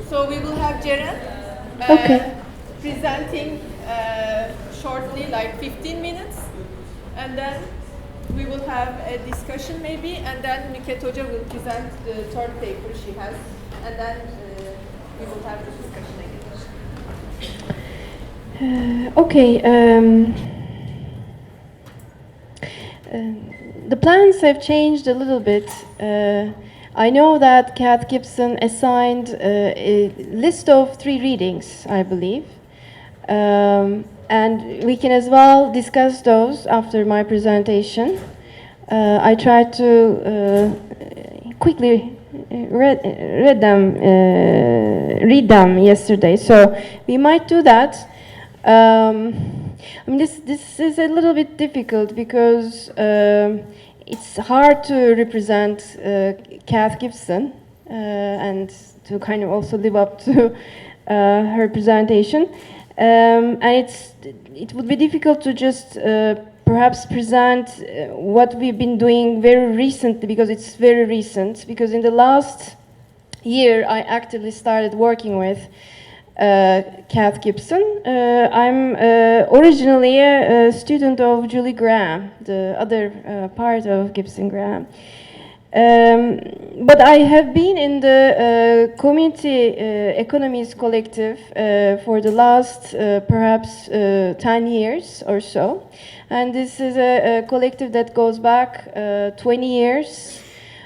So we will have Ceren Okay. presenting shortly, like 15 minutes, and then we will have a discussion maybe, and then Nükhet Hoca will present the third paper she has, and then we will have the discussion again. Okay. The plans have changed a little bit. I know that Kat Gibson assigned a list of 3 readings, I believe. And we can as well discuss those after my presentation. I tried to quickly read them yesterday, so we might do that. I mean, this is a little bit difficult because it's hard to represent Kath Gibson and to kind of also live up to her presentation. And it would be difficult to just perhaps present what we've been doing very recently, because it's very recent, because in the last year I actively started working with Kath Gibson. I'm originally a student of Julie Graham, the other part of Gibson Graham. But I have been in the community economies collective for the last perhaps 10 years or so. And this is a collective that goes back 20 years.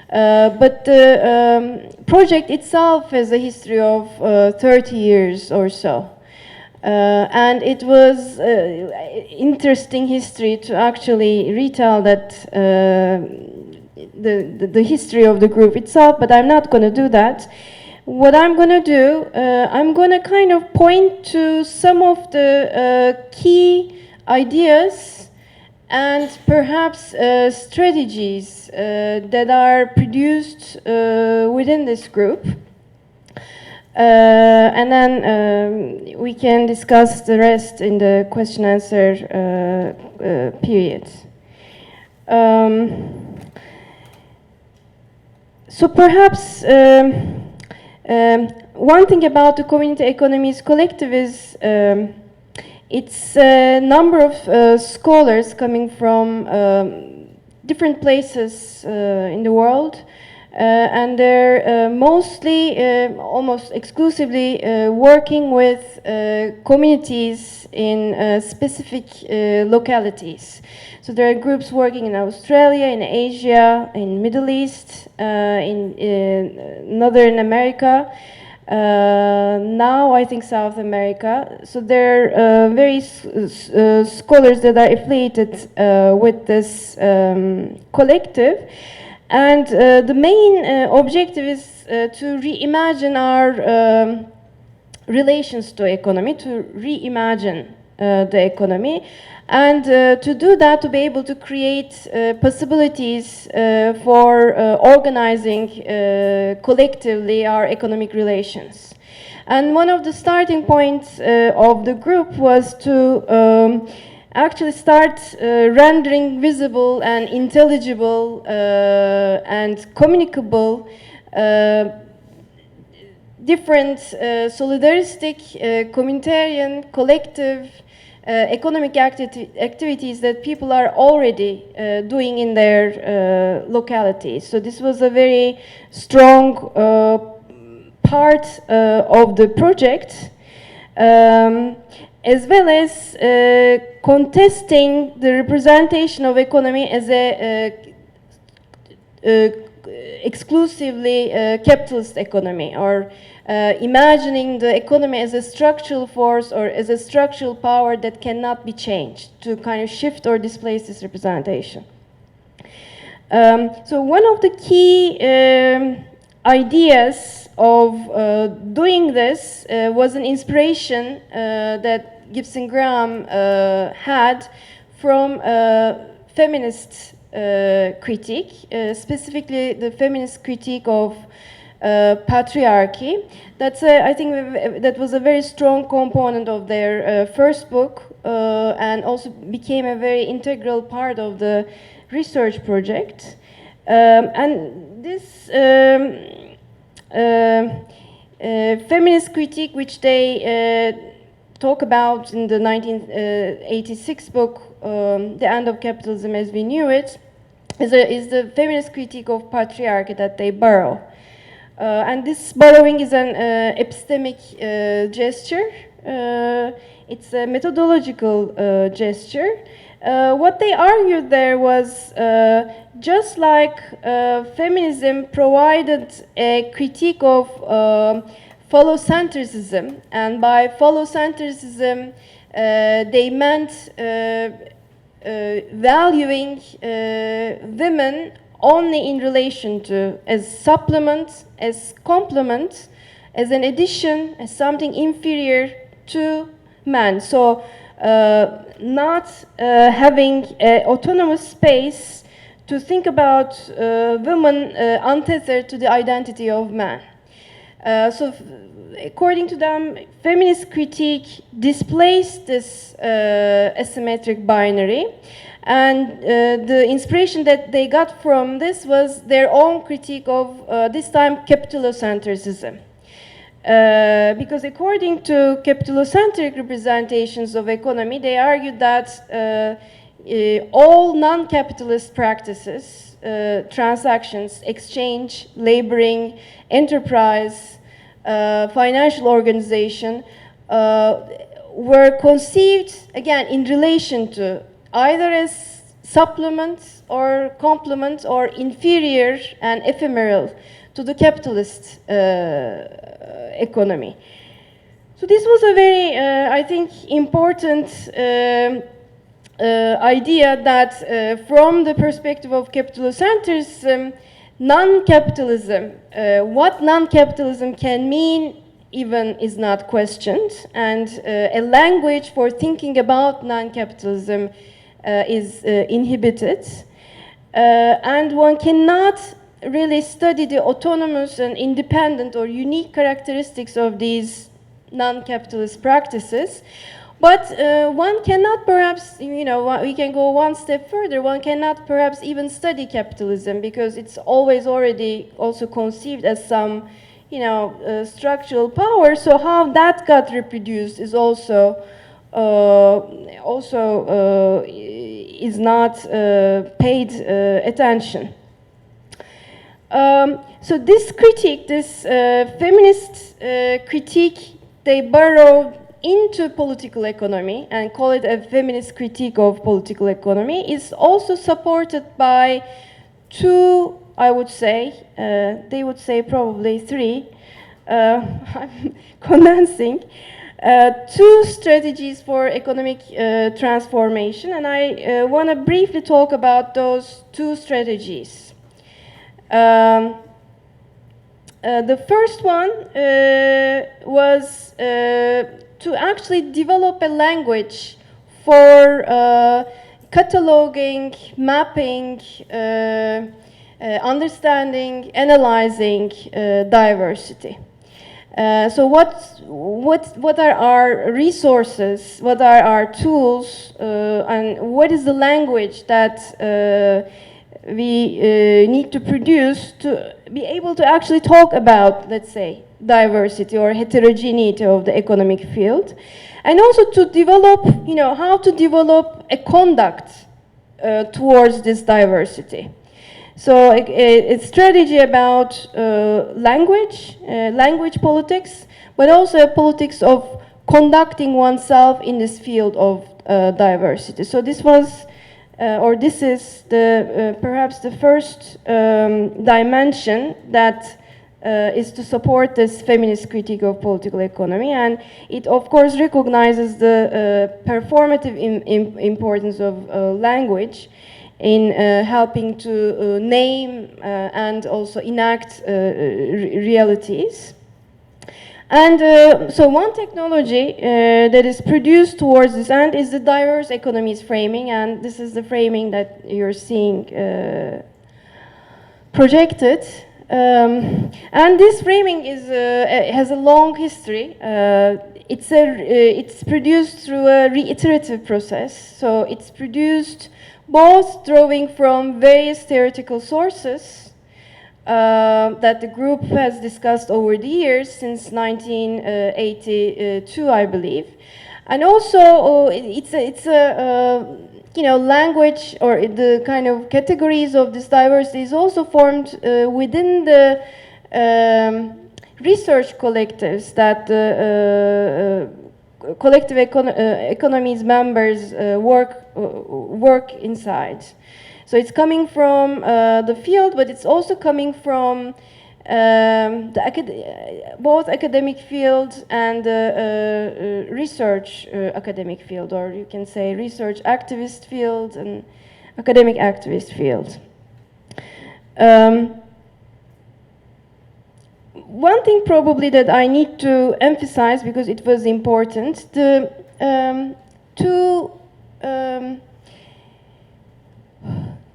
But the project itself has a history of 30 years or so. And it was interesting history to actually retell that the history of the group itself, but I'm not going to do that. What I'm going to do, I'm going to kind of point to some of the key ideas and perhaps strategies that are produced within this group. And then we can discuss the rest in the question-answer period. So perhaps one thing about the Community Economies Collective is it's a number of scholars coming from different places in the world, and they're mostly, almost exclusively, working with communities in specific localities. So there are groups working in Australia, in Asia, in Middle East, in Northern America, now I think South America. So there are various scholars that are affiliated with this collective. And the main objective is to reimagine our relations to economy, to reimagine the economy, and to do that, to be able to create possibilities for organizing collectively our economic relations. And one of the starting points of the group was to actually start rendering visible and intelligible and communicable different solidaristic, communitarian, collective economic activities that people are already doing in their localities. So this was a very strong part of the project, as well as contesting the representation of economy as a exclusively capitalist economy, or imagining the economy as a structural force or as a structural power that cannot be changed, to kind of shift or displace this representation. So one of the key ideas of doing this was an inspiration that Gibson Graham had from feminist critique, specifically the feminist critique of patriarchy. That's I think that was a very strong component of their first book, and also became a very integral part of the research project. And this feminist critique, which they talk about in the 1986 book, The End of Capitalism as We Knew It, is the feminist critique of patriarchy that they borrow. And this borrowing is an epistemic gesture. It's a methodological gesture. What they argued there was just like feminism provided a critique of phallocentrism, and by phallocentrism they meant valuing women only in relation to, as supplement, as complement, as an addition, as something inferior to man. So not having an autonomous space to think about women untethered to the identity of man. So according to them, feminist critique displaced this asymmetric binary, and the inspiration that they got from this was their own critique of, this time, capitalocentrism. Because according to capitalocentric representations of economy, they argued that all non-capitalist practices, transactions, exchange, laboring, enterprise, financial organization, were conceived, again, in relation to either as supplements or complements or inferior and ephemeral to the capitalist economy. So this was a very, I think, important idea that from the perspective of capitalocentrism, non-capitalism, what non-capitalism can mean even is not questioned, and a language for thinking about non-capitalism is inhibited, and one cannot really study the autonomous and independent or unique characteristics of these non-capitalist practices. But one cannot perhaps, you know, we can go one step further. One cannot perhaps even study capitalism because it's always already also conceived as some, you know, structural power. So how that got reproduced is also is not paid attention. So this critique, this feminist critique, they borrowed into political economy and call it a feminist critique of political economy, is also supported by two, I would say, they would say probably three, I'm condensing, two strategies for economic transformation, and I want to briefly talk about those two strategies. The first one was to actually develop a language for cataloging, mapping, understanding, analyzing diversity. So what are our resources, what are our tools, and what is the language that we need to produce to be able to actually talk about, let's say, diversity or heterogeneity of the economic field, and also to develop, you know, how to develop a conduct towards this diversity. So a strategy about language politics, but also a politics of conducting oneself in this field of diversity. So this was, or this is the perhaps the first dimension that is to support this feminist critique of political economy, and it of course recognizes the performative importance of language in helping to name and also enact realities. And so one technology that is produced towards this end is the diverse economies framing, and this is the framing that you're seeing projected. And this framing is has a long history. It's produced through a reiterative process. So it's produced both drawing from various theoretical sources that the group has discussed over the years since 1982, I believe. And also, it's a language, or the kind of categories of this diversity is also formed within the research collectives that the collective economies members work inside. So it's coming from the field, but it's also coming from both academic field and research academic field, or you can say research activist field and academic activist field. One thing probably that I need to emphasize, because it was important,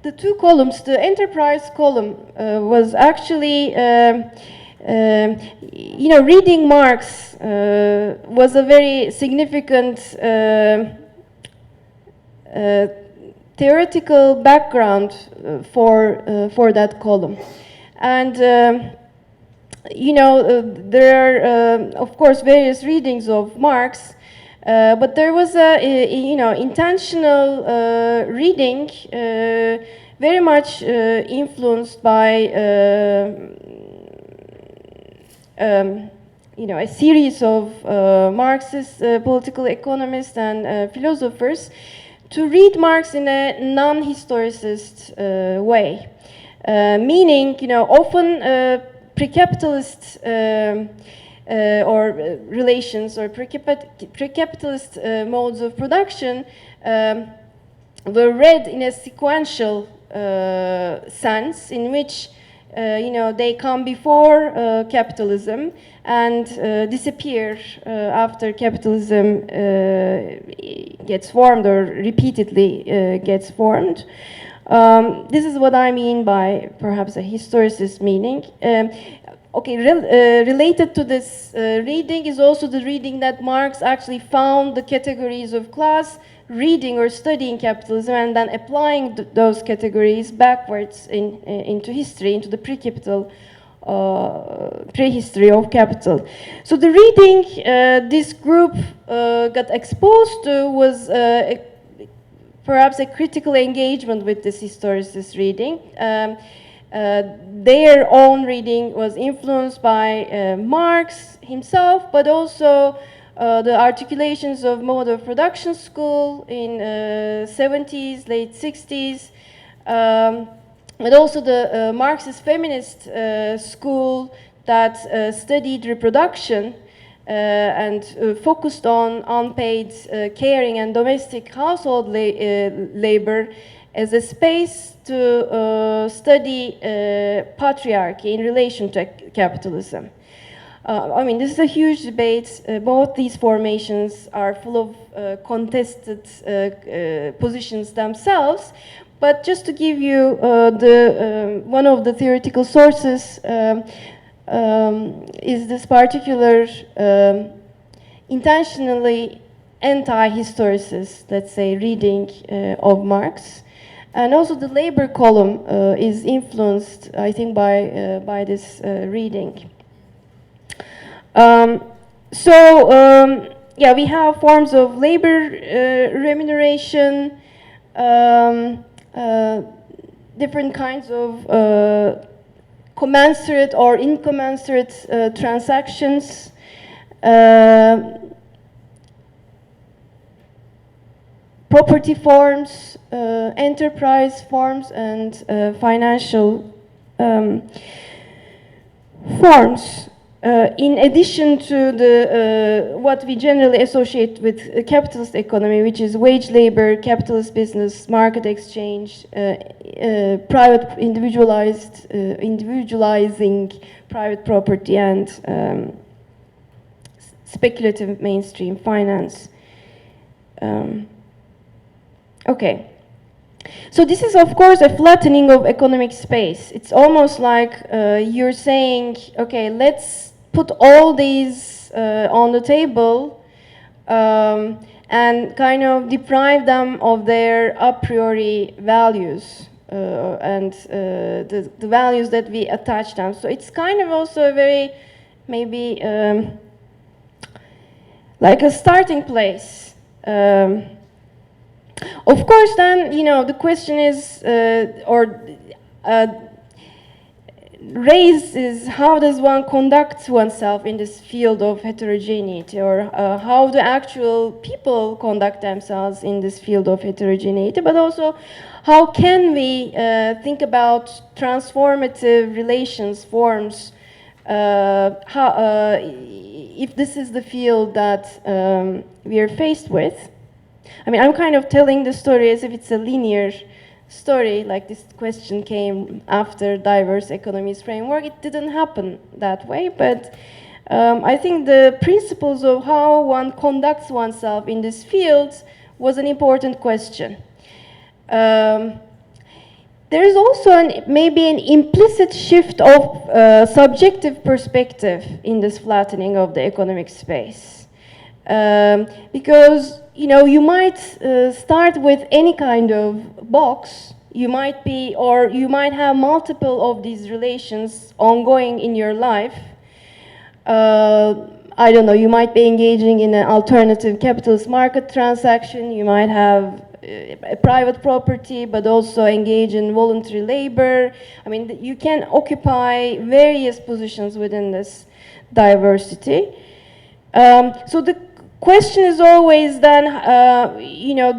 the two columns, the enterprise column was actually, reading Marx was a very significant theoretical background for that column. And there are, of course, various readings of Marx, but there was a, intentional reading, very much influenced by, a series of Marxist political economists and philosophers to read Marx in a non-historicist way, meaning, often pre-capitalist or relations or pre-capitalist modes of production were read in a sequential sense, in which they come before capitalism and disappear after capitalism gets formed, or repeatedly gets formed. This is what I mean by perhaps a historicist meaning. Related to this reading is also the reading that Marx actually found the categories of class, reading or studying capitalism, and then applying those categories backwards into history, into the pre-capital prehistory of capital. So the reading this group got exposed to was perhaps a critical engagement with this historicist reading. Their own reading was influenced by Marx himself, but also the articulations of mode of production school in 70s, late 60s, but also the Marxist feminist school that studied reproduction and focused on unpaid caring and domestic household labor as a space to study patriarchy in relation to capitalism. This is a huge debate. Both these formations are full of contested positions themselves. But just to give you one of the theoretical sources is this particular intentionally anti-historicist, let's say, reading of Marx. And also the labor column is influenced, I think, by this reading. We have forms of labor remuneration, different kinds of commensurate or incommensurate transactions, property forms, enterprise forms, and financial forms. In addition to the what we generally associate with a capitalist economy, which is wage labor, capitalist business, market exchange, private individualizing private property, and speculative mainstream finance. So this is, of course, a flattening of economic space. It's almost like you're saying, okay, let's put all these on the table and kind of deprive them of their a priori values. and the values that we attach them. So it's kind of also a very, maybe, like a starting place. Of course, then, you know, the question is, raised is, how does one conduct oneself in this field of heterogeneity, or how do actual people conduct themselves in this field of heterogeneity, but also how can we think about transformative relations, forms, if this is the field that we are faced with. I mean, I'm kind of telling the story as if it's a linear story, like this question came after diverse economies framework. It didn't happen that way, but I think the principles of how one conducts oneself in this field was an important question. There is also maybe an implicit shift of subjective perspective in this flattening of the economic space. Because, you know, you might start with any kind of box. You might be, or you might have multiple of these relations ongoing in your life. I don't know, you might be engaging in an alternative capitalist market transaction. You might have a private property, but also engage in voluntary labor. I mean, you can occupy various positions within this diversity. So the question is always then, you know,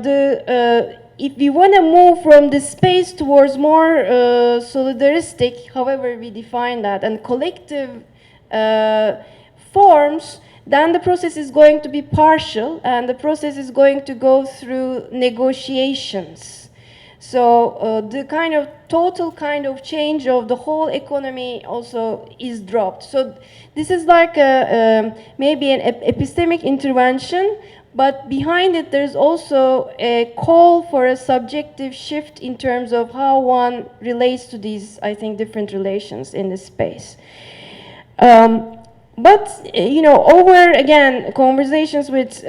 if we want to move from this space towards more solidaristic, however we define that, and collective forms, then the process is going to be partial, and the process is going to go through negotiations. So the kind of total kind of change of the whole economy also is dropped. So this is like maybe an epistemic intervention, but behind it there's also a call for a subjective shift in terms of how one relates to these, I think, different relations in this space. But, you know, over, again, conversations with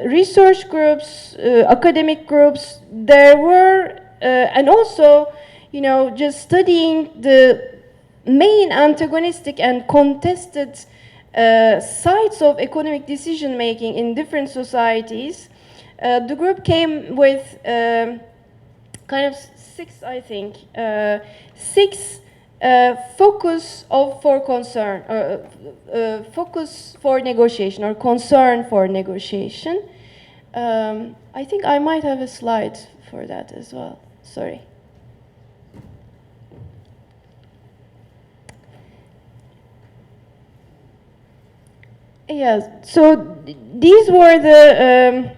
research groups, academic groups, there were, and also, you know, just studying the main antagonistic and contested sides of economic decision-making in different societies, the group came with kind of six, I think, six focus for concern, focus for negotiation, or concern for negotiation. I think I might have a slide for that as well. Sorry. Yes. So these were the.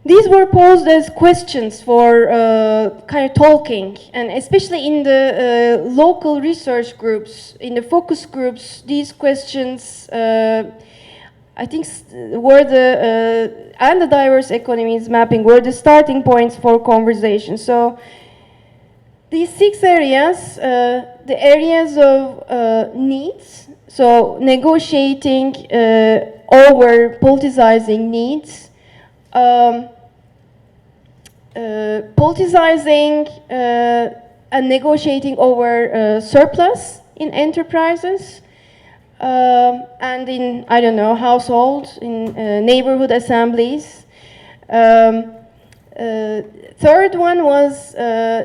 These were posed as questions for kind of talking, and especially in the local research groups, in the focus groups, these questions, I think, were and the diverse economies mapping were the starting points for conversation. So these six areas, the areas of needs, so negotiating over politicizing needs, politicizing and negotiating over surplus in enterprises and in, I don't know, households, in neighborhood assemblies. Third one was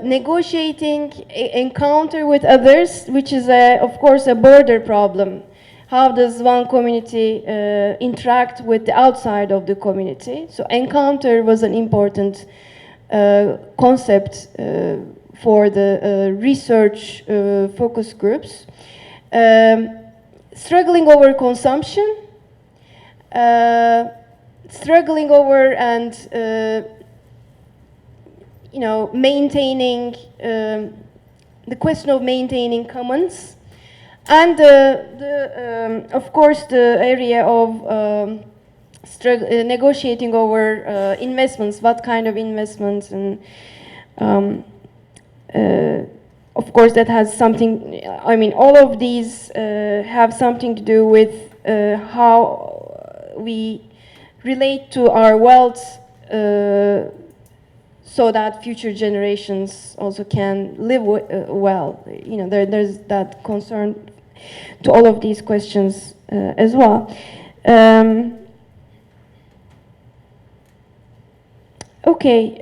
negotiating encounter with others, which is, of course, a border problem. How does one community interact with the outside of the community? So encounter was an important concept for the research focus groups. Struggling over consumption, struggling over and you know, maintaining the question of maintaining commons, and of course the area of negotiating over investments, what kind of investments, and of course that has something, I mean, all of these have something to do with how we relate to our wealth so that future generations also can live well. You know, there's that concern to all of these questions as well. Okay.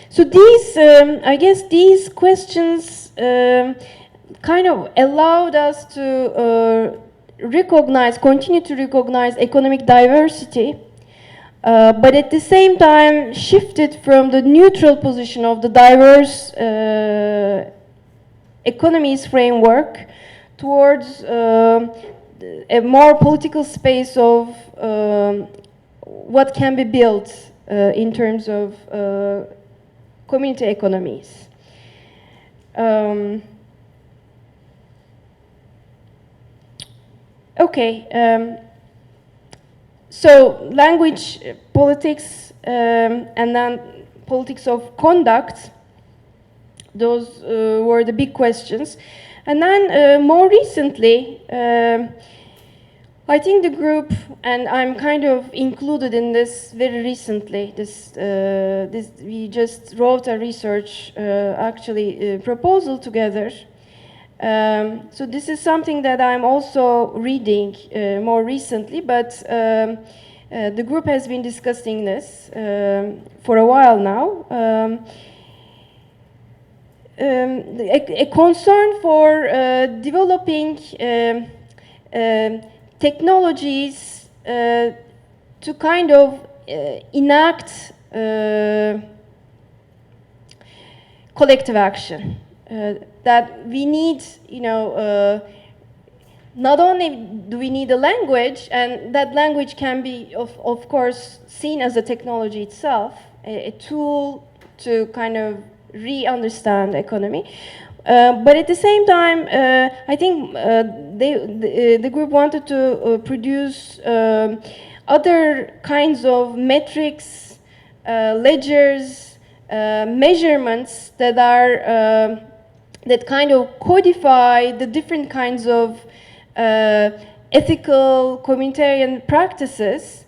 So these, I guess these questions kind of allowed us to continue to recognize economic diversity, but at the same time shifted from the neutral position of the diverse economies framework towards a more political space of what can be built in terms of community economies. Okay, so language politics and then politics of conduct, those were the big questions. And then more recently, I think the group, and I'm kind of included in this very recently, we just wrote a research proposal together. So this is something that I'm also reading more recently, but the group has been discussing this for a while now. A concern for developing technologies to kind of enact collective action. That we need, you know, not only do we need a language, and that language can be, of course, seen as a technology itself, a tool to kind of re-understand economy. But at the same time, I think the group wanted to produce other kinds of metrics, ledgers, measurements that are that kind of codify the different kinds of ethical communitarian practices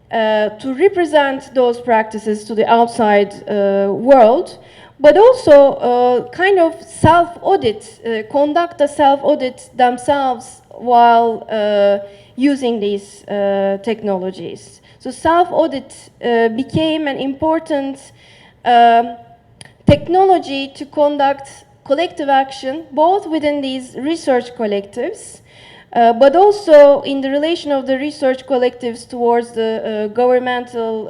to represent those practices to the outside world, but also kind of self-audit, conduct a self-audit themselves while using these technologies. So self-audit became an important technology to conduct collective action, both within these research collectives, but also in the relation of the research collectives towards the governmental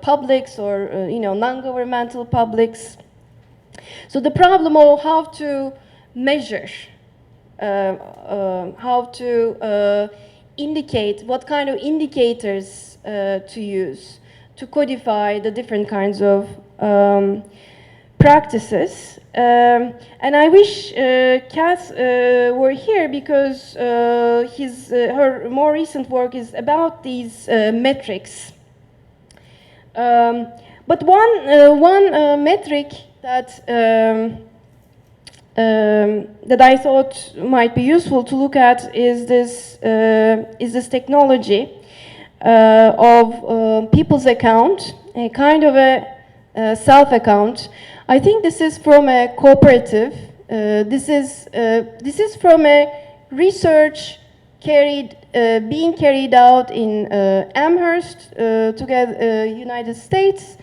publics or you know, non-governmental publics. So the problem of how to measure, how to indicate, what kind of indicators to use to codify the different kinds of practices. And I wish Kat were here, because her more recent work is about these metrics. But one metric that that I thought might be useful to look at is this technology of people's account, a kind of a self-account. I think this is from a cooperative. This is from a research being carried out in Amherst, together United States,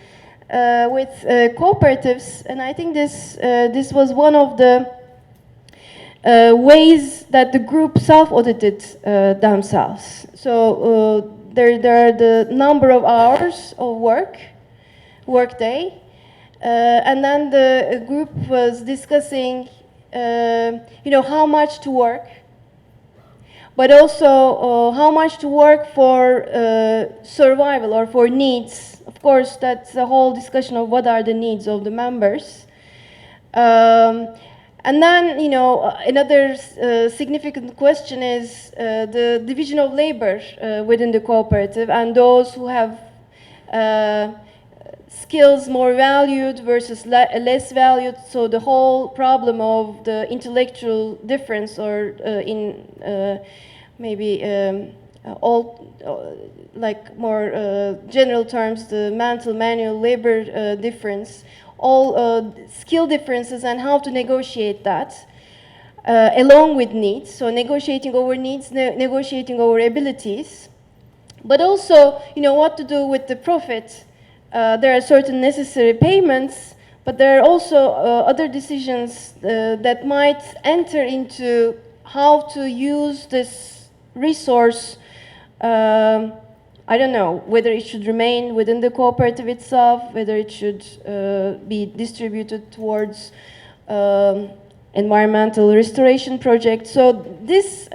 with cooperatives, and I think this was one of the ways that the group self-audited themselves. So there are the number of hours of workday. And then the group was discussing, you know, how much to work, but also how much to work for survival or for needs. Of course, that's the whole discussion of what are the needs of the members. And then, you know, another significant question is the division of labor within the cooperative, and those who have skills more valued versus less valued. So the whole problem of the intellectual difference, or maybe all like more general terms, the mental manual labor difference, all skill differences, and how to negotiate that along with needs. So negotiating over needs, negotiating over abilities, but also, what to do with the profit. There are certain necessary payments, but there are also other decisions that might enter into how to use this resource. I don't know whether it should remain within the cooperative itself, whether it should be distributed towards environmental restoration projects. So this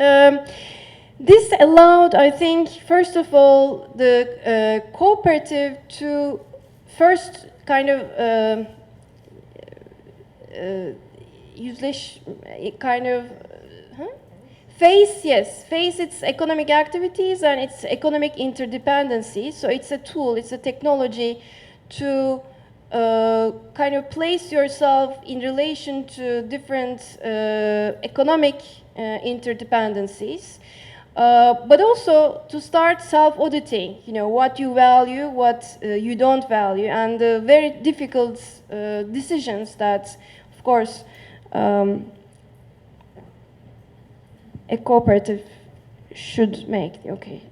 allowed, I think, first of all, the cooperative to first kind of face its economic activities and its economic interdependency. So it's a tool, it's a technology to kind of place yourself in relation to different economic interdependencies. But also to start self-auditing, what you value, what you don't value, and the very difficult decisions that, of course, a cooperative should make. Okay.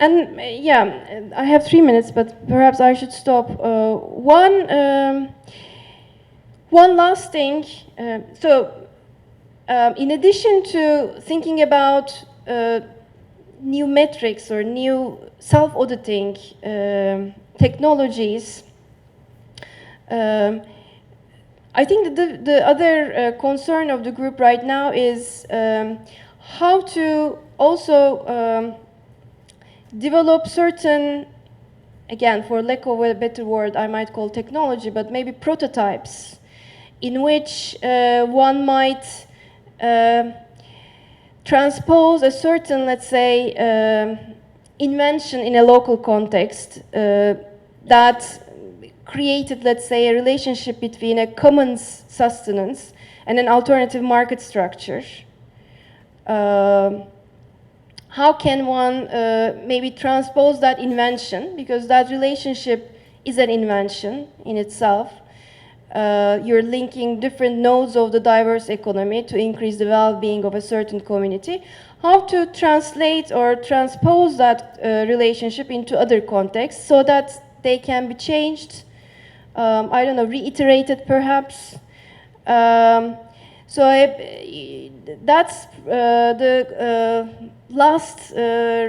And yeah, I have 3 minutes, but perhaps I should stop. One last thing. In addition to thinking about new metrics or new self-auditing technologies, I think that the other concern of the group right now is how to also develop certain, again, for lack of a better word, I might call technology, but maybe prototypes, in which one might transpose a certain, let's say, invention in a local context that created, let's say, a relationship between a commons sustenance and an alternative market structure. How can one maybe transpose that invention, because that relationship is an invention in itself. You're linking different nodes of the diverse economy to increase the well-being of a certain community. How to translate or transpose that relationship into other contexts so that they can be changed, I don't know, reiterated perhaps. That's the last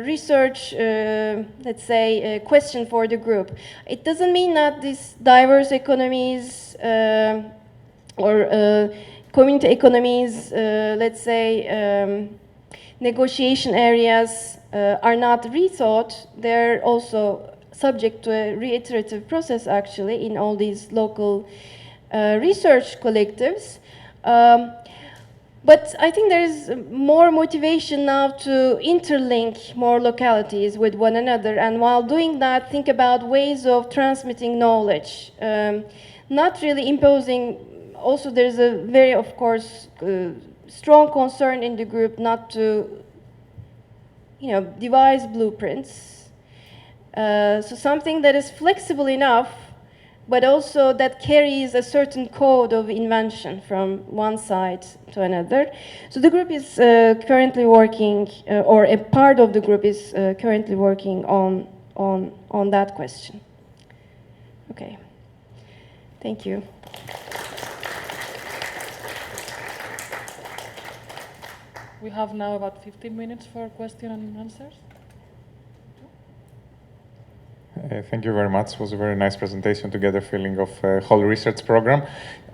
research, let's say, question for the group. It doesn't mean that these diverse economies or community economies, let's say, negotiation areas are not rethought. They're also subject to a reiterative process, actually, in all these local research collectives. But I think there is more motivation now to interlink more localities with one another, and while doing that, think about ways of transmitting knowledge, not really imposing. Also, there's a very, of course, strong concern in the group not to, devise blueprints. So something that is flexible enough, but also that carries a certain code of invention from one side to another. So the group is currently working, or a part of the group is currently working on that question. Okay, thank you. We have now about 15 minutes for question and answers. Thank you very much. It was a very nice presentation to get a feeling of whole research program.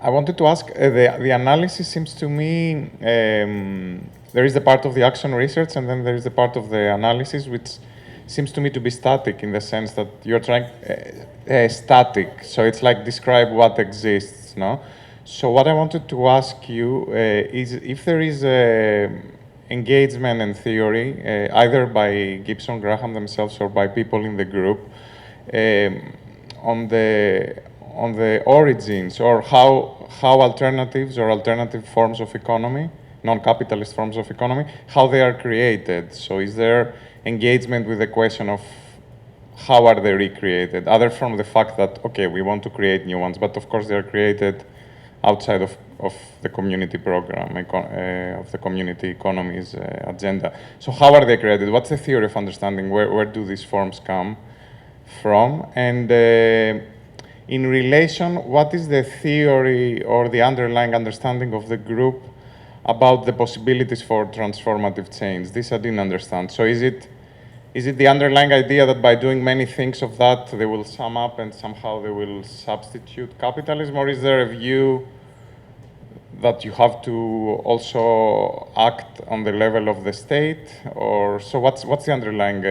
I wanted to ask, the analysis seems to me, there is the part of the action research and then there is the part of the analysis, which seems to me to be static in the sense that you're trying, static. So it's like describe what exists, no? So what I wanted to ask you is if there is engagement and theory, either by Gibson Graham themselves or by people in the group, on the origins or how alternatives or alternative forms of economy, non-capitalist forms of economy, how they are created. So is there engagement with the question of how are they recreated, other from the fact that, okay, we want to create new ones, but of course they are created outside of the community program, of the community economies agenda. So how are they created? What's the theory of understanding? Where do these forms come from? And in relation, what is the theory or the underlying understanding of the group about the possibilities for transformative change? This I didn't understand. So is it the underlying idea that by doing many things of that, they will sum up and somehow they will substitute capitalism? Or is there a view that you have to also act on the level of the state? Or so what's the underlying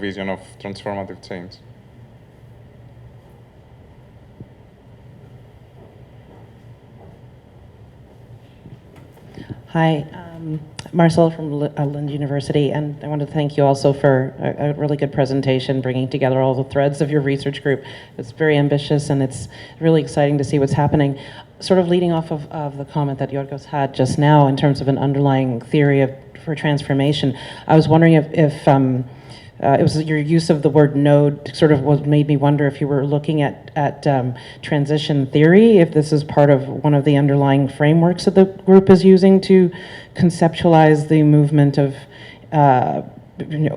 vision of transformative change? Hi, Marcel from Lund University, and I want to thank you also for a really good presentation, bringing together all the threads of your research group. It's very ambitious, and it's really exciting to see what's happening. Sort of leading off of the comment that Yorgos had just now in terms of an underlying theory for transformation, I was wondering if it was your use of the word node sort of made me wonder if you were looking at transition theory, if this is part of one of the underlying frameworks that the group is using to conceptualize the movement of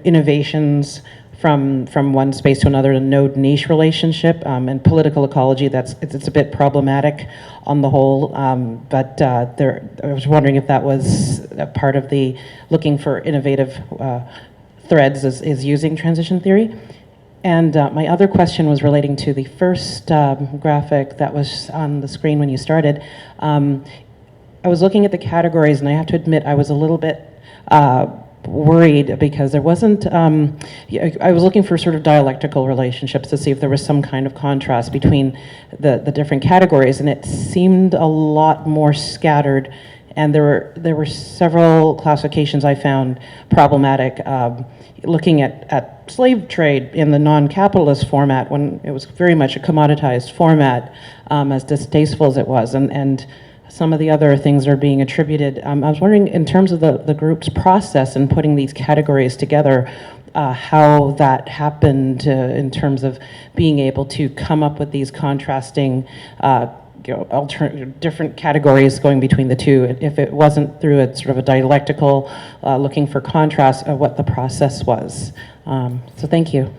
innovations from one space to another, a node niche relationship, and political ecology. It's a bit problematic on the whole, but I was wondering if that was a part of the looking for innovative threads is using transition theory. And my other question was relating to the first graphic that was on the screen when you started. I was looking at the categories, and I have to admit I was a little bit worried because there wasn't, I was looking for sort of dialectical relationships to see if there was some kind of contrast between the different categories, and it seemed a lot more scattered. And there were several classifications I found problematic, looking at slave trade in the non-capitalist format when it was very much a commoditized format, as distasteful as it was, and some of the other things are being attributed. I was wondering, in terms of the group's process in putting these categories together, how that happened in terms of being able to come up with these contrasting different categories going between the two, if it wasn't through a sort of a dialectical looking for contrast of what the process was. So thank you.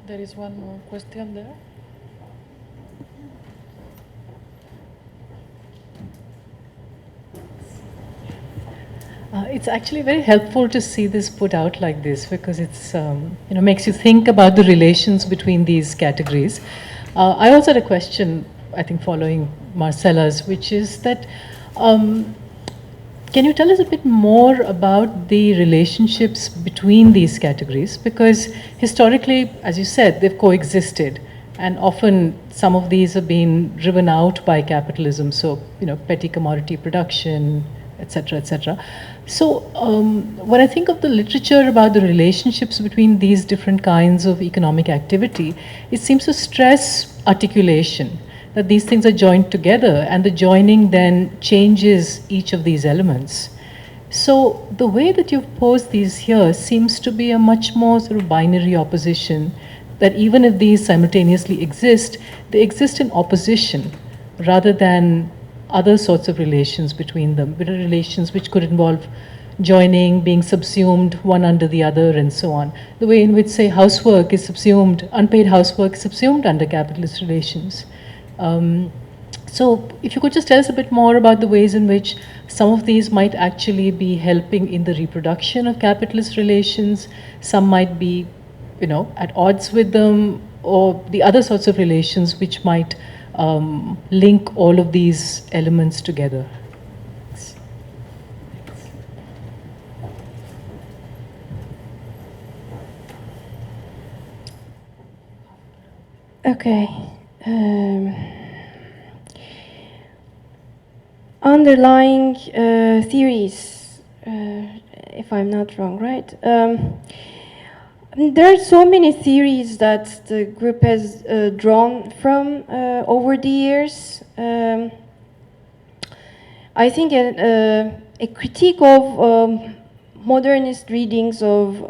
There is one more question there. It's actually very helpful to see this put out like this, because it's makes you think about the relations between these categories. I also had a question, I think following Marcella's, which is that can you tell us a bit more about the relationships between these categories? Because historically, as you said, they've coexisted, and often some of these have been driven out by capitalism, so petty commodity production, etc., etc. So when I think of the literature about the relationships between these different kinds of economic activity, it seems to stress articulation, that these things are joined together, and the joining then changes each of these elements. So the way that you've posed these here seems to be a much more sort of binary opposition, that even if these simultaneously exist, they exist in opposition rather than other sorts of relations between them, relations which could involve joining, being subsumed one under the other, and so on. The way in which, say, housework is subsumed, unpaid housework is subsumed under capitalist relations. So if you could just tell us a bit more about the ways in which some of these might actually be helping in the reproduction of capitalist relations, some might be, at odds with them, or the other sorts of relations which might link all of these elements together. Okay. underlying theories, if I'm not wrong, right? There are so many theories that the group has drawn from over the years. I think a critique of modernist readings of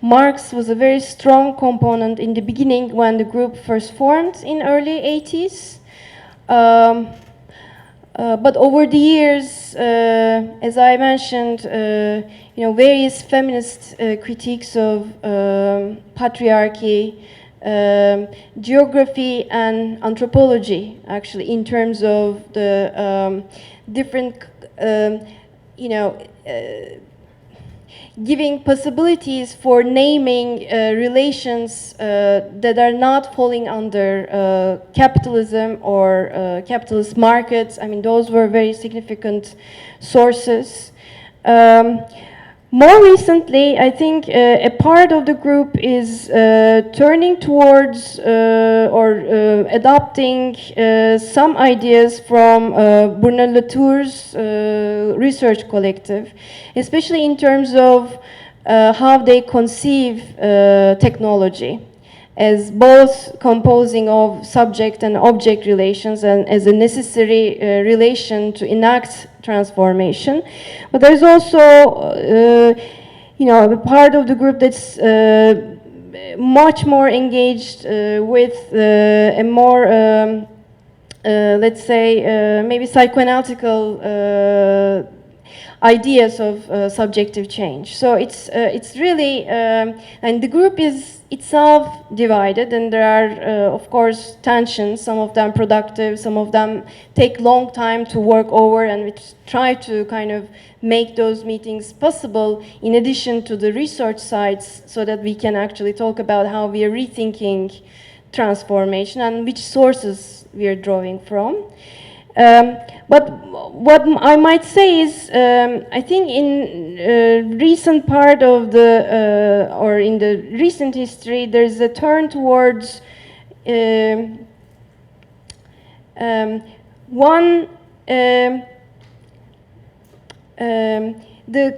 Marx was a very strong component in the beginning when the group first formed in early 80s. But over the years, as I mentioned, various feminist critiques of patriarchy, geography and anthropology, actually, in terms of the different, giving possibilities for naming relations that are not falling under capitalism or capitalist markets. I mean, those were very significant sources. More recently, I think a part of the group is turning towards or adopting some ideas from Bruno Latour's research collective, especially in terms of how they conceive technology as both composing of subject and object relations and as a necessary relation to enact transformation. But there's also, a part of the group that's much more engaged with a more, let's say, maybe psychoanalytical ideas of subjective change. So it's really, and the group is itself divided, and there are, of course, tensions, some of them productive, some of them take long time to work over, and we try to kind of make those meetings possible in addition to the research sides so that we can actually talk about how we are rethinking transformation and which sources we are drawing from. But what I might say is, I think in recent part of the, or in the recent history, there's a turn towards the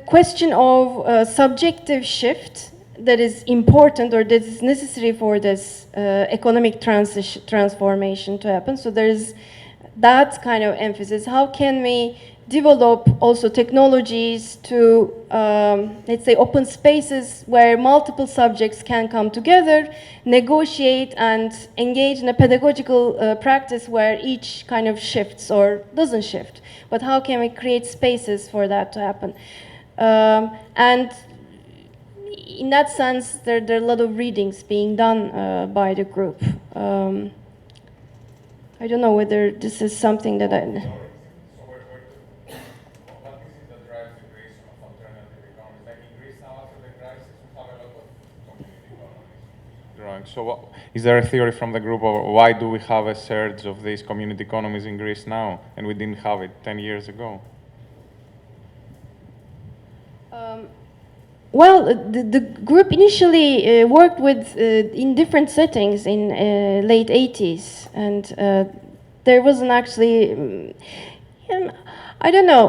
question of subjective shift that is important or that is necessary for this economic transformation to happen. So there is that kind of emphasis. How can we develop also technologies to, let's say, open spaces where multiple subjects can come together, negotiate and engage in a pedagogical practice where each kind of shifts or doesn't shift. But how can we create spaces for that to happen? And in that sense, there are a lot of readings being done by the group. I don't know whether this is something that I... What is it that drives the creation of alternative economies? Like in Greece now, after the crisis, we have a lot of community economies growing. So is there a theory from the group of why do we have a surge of these community economies in Greece now, and we didn't have it 10 years ago? Well, the group initially worked with in different settings in late 80s, and there wasn't actually, I don't know,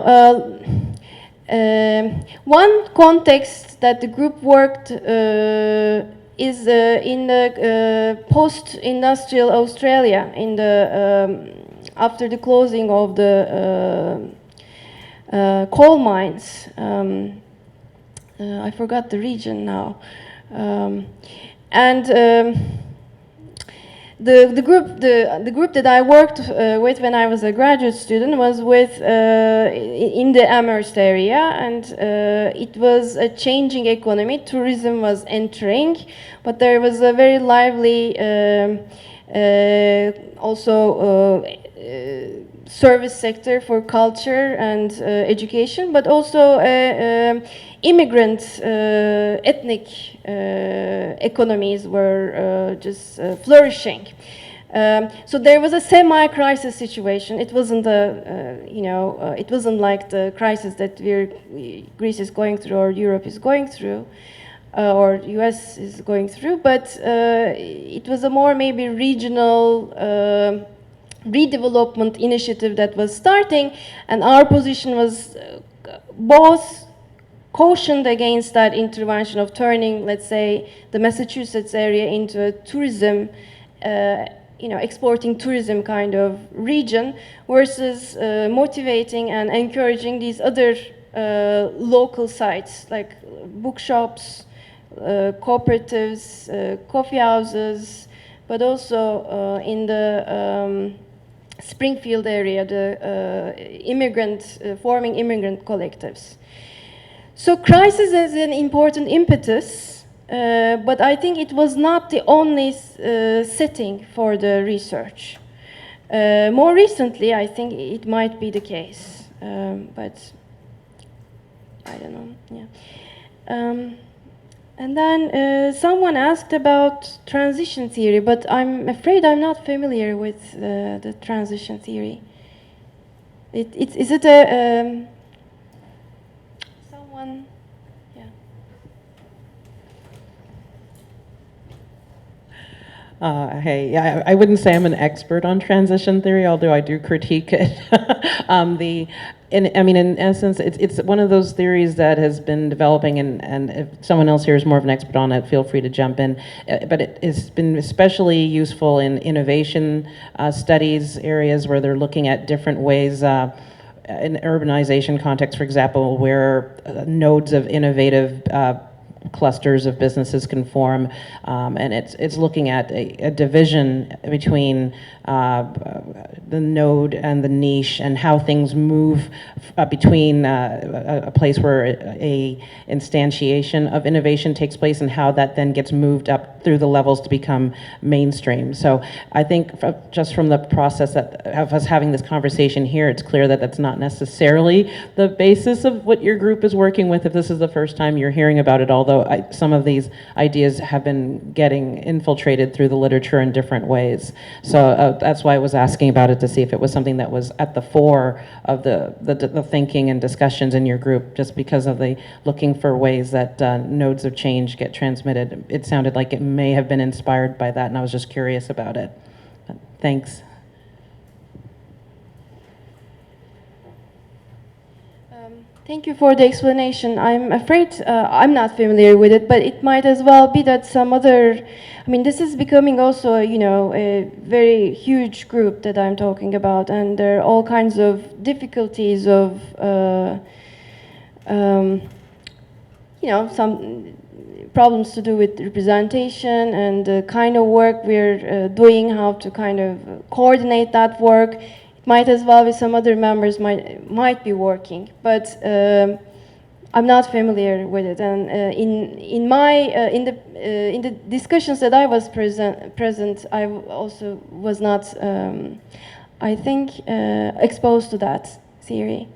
one context that the group worked is in the post-industrial Australia, in the after the closing of the coal mines. I forgot the region now, and the group that I worked with when I was a graduate student was with in the Amherst area, and it was a changing economy. Tourism was entering, but there was a very lively also service sector for culture and education, but also immigrant ethnic economies were just flourishing. So there was a semi-crisis situation. It wasn't it wasn't like the crisis that Greece is going through or Europe is going through, or US is going through, but it was a more maybe regional redevelopment initiative that was starting, and our position was both cautioned against that intervention of turning, let's say, the Massachusetts area into a tourism, exporting tourism kind of region, versus motivating and encouraging these other local sites like bookshops, cooperatives, coffee houses, but also in the Springfield area, the forming immigrant collectives. So crisis is an important impetus, but I think it was not the only setting for the research. More recently, I think it might be the case, but I don't know. Yeah. And then someone asked about transition theory, but I'm afraid I'm not familiar with the transition theory. Is it a someone? Yeah. Hey, yeah, I wouldn't say I'm an expert on transition theory, although I do critique it. In essence, it's one of those theories that has been developing, and if someone else here is more of an expert on it, feel free to jump in. But it has been especially useful in innovation studies areas where they're looking at different ways. In urbanization context, for example, where nodes of innovative clusters of businesses can form, and it's looking at a division between the node and the niche, and how things move between a place where a instantiation of innovation takes place, and how that then gets moved up through the levels to become mainstream. So I think just from the process of us having this conversation here, it's clear that that's not necessarily the basis of what your group is working with if this is the first time you're hearing about it, although some of these ideas have been getting infiltrated through the literature in different ways. So that's why I was asking about it, to see if it was something that was at the fore of the thinking and discussions in your group, just because of the looking for ways that nodes of change get transmitted. It sounded like it may have been inspired by that, and I was just curious about it. But thanks. Thank you for the explanation. I'm afraid I'm not familiar with it, but it might as well be that some other, this is becoming also, a very huge group that I'm talking about, and there are all kinds of difficulties of, some problems to do with representation and the kind of work we're doing, how to kind of coordinate that work. Might as well be some other members might be working, but I'm not familiar with it. And in the discussions that I was present, I also was not, I think, exposed to that theory.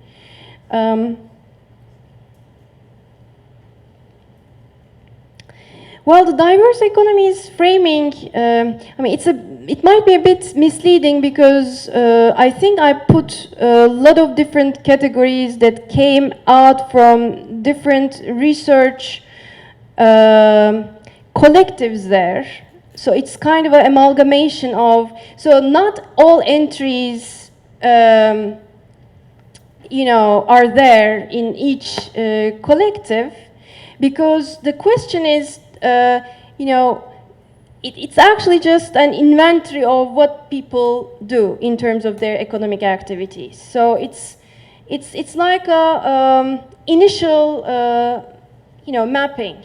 Well, the diverse economies framing, it might be a bit misleading, because I think I put a lot of different categories that came out from different research collectives there. So it's kind of an amalgamation of, so not all entries, are there in each collective, because the question is, it's actually just an inventory of what people do in terms of their economic activities. So it's like a initial, mapping.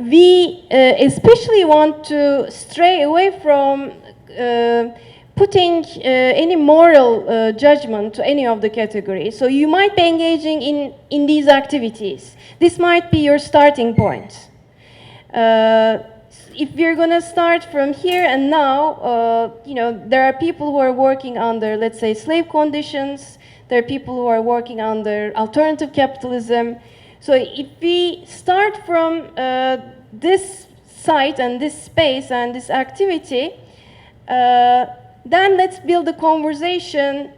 We especially want to stray away from putting any moral judgment to any of the categories. So you might be engaging in these activities. This might be your starting point. If we're going to start from here and now, there are people who are working under, let's say, slave conditions. There are people who are working under alternative capitalism. So if we start from this site and this space and this activity, then let's build a conversation,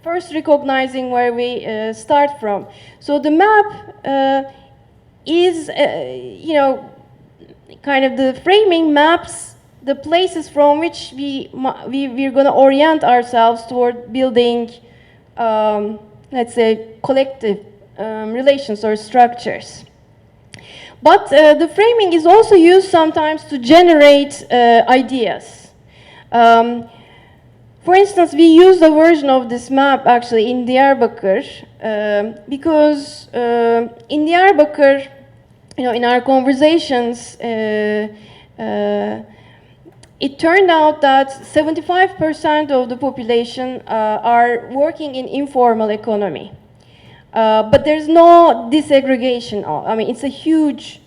first recognizing where we start from. So the map is, kind of the framing maps the places from which we're going to orient ourselves toward building, let's say, collective relations or structures. But the framing is also used sometimes to generate ideas. For instance, we use a version of this map actually in Diyarbakır because in Diyarbakır, in our conversations, it turned out that 75% of the population are working in informal economy. But there's no disaggregation. I mean, it's a huge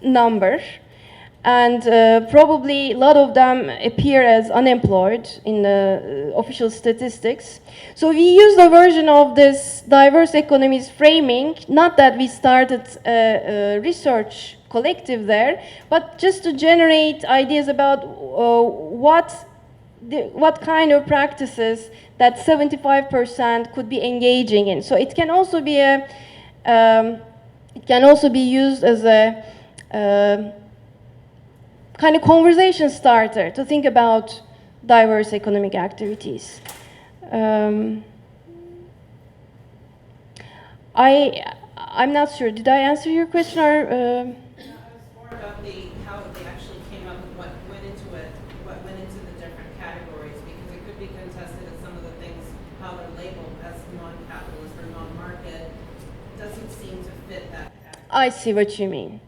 number. And probably a lot of them appear as unemployed in the official statistics. So we used a version of this diverse economies framing, not that we started a research collective there, but just to generate ideas about what kind of practices that 75% could be engaging in. So it can also be used as a kind of conversation starter to think about diverse economic activities. I'm not sure. Did I answer your question or? No, it was more about how they actually came up with what went into it, what went into the different categories, because it could be contested that some of the things, how they're labeled as non-capitalist or non-market, doesn't seem to fit that category. I see what you mean.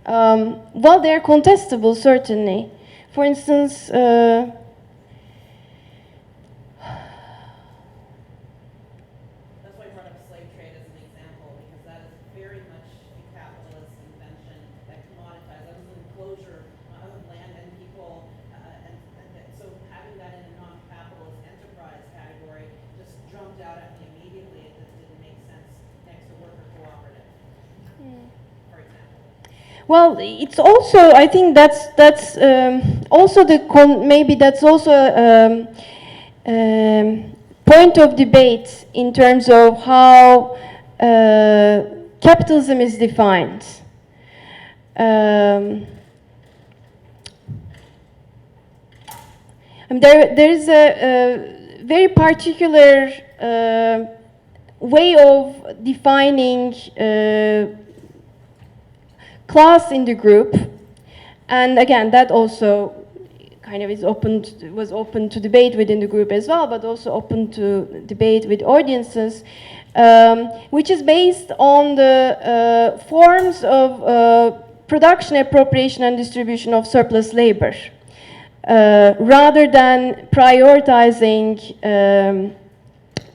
Well, they're contestable, certainly. For instance, That's why I brought up slave trade as an example, because that is very much a capitalist invention that commoditized. That was an enclosure of land and people, and so having that in a non-capitalist enterprise category just jumped out at me immediately. It just didn't make sense next to worker cooperative, for example. well, it's also, I think that's also maybe that's also point of debate in terms of how capitalism is defined. There is a very particular way of defining class in the group, and again, that also kind of was open to debate within the group as well, but also open to debate with audiences, which is based on the forms of production, appropriation, and distribution of surplus labor, rather than prioritizing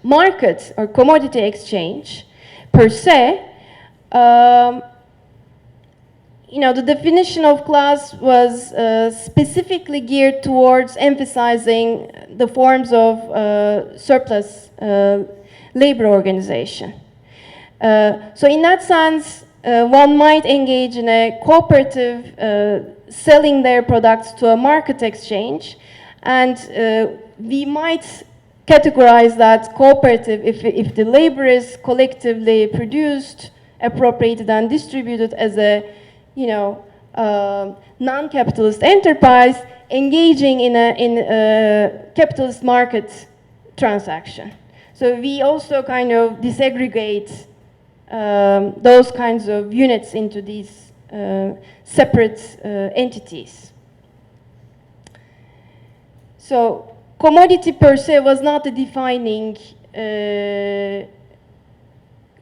market or commodity exchange per se. The definition of class was specifically geared towards emphasizing the forms of surplus labor organization. So in that sense, one might engage in a cooperative selling their products to a market exchange, and we might categorize that cooperative if the labor is collectively produced, appropriated, and distributed as a non-capitalist enterprise engaging in a capitalist market transaction. So we also kind of disaggregate those kinds of units into these separate entities. So commodity per se was not the defining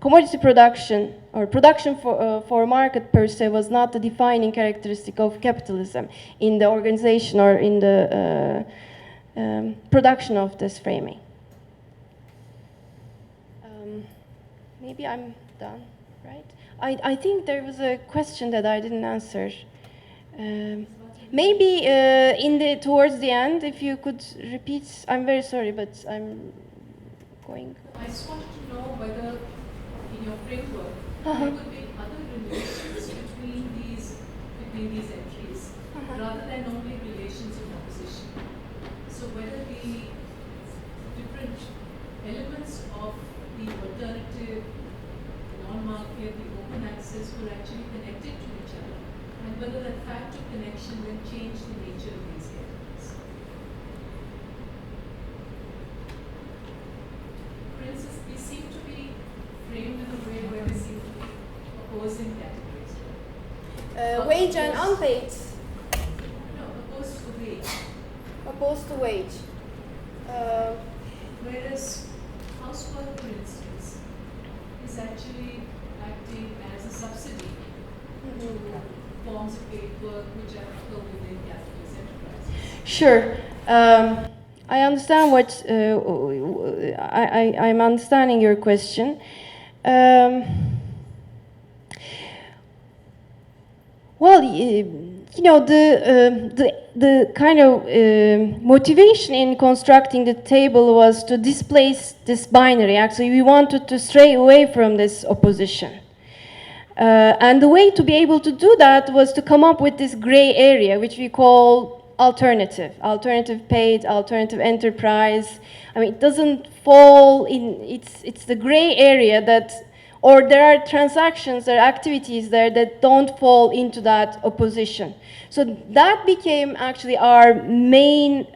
commodity production or production for market per se was not the defining characteristic of capitalism in the organization or in the production of this framing. Maybe I'm done, right? I think there was a question that I didn't answer. Maybe towards the end, if you could repeat. I'm very sorry, but I'm going. I just wanted to know whether in your framework there could be other relations between these entries rather than only relations of opposition. So whether the different elements of the alternative, non-market, the open access were actually connected to each other, and whether that fact of connection then changed the nature of these areas. wage and unpaid. No, opposed to wage. Opposed to wage. Whereas housework, for instance, is actually acting as a subsidy to forms of paid work which are occur within capitalist enterprises. Sure. I understand what I'm understanding your question. Well, you know, the kind of motivation in constructing the table was to displace this binary. Actually, we wanted to stray away from this opposition. And the way to be able to do that was to come up with this gray area, which we call alternative paid, alternative enterprise. I mean, it doesn't fall in, it's the gray area that, or there are transactions, there are activities there that don't fall into that opposition. So that became actually our main,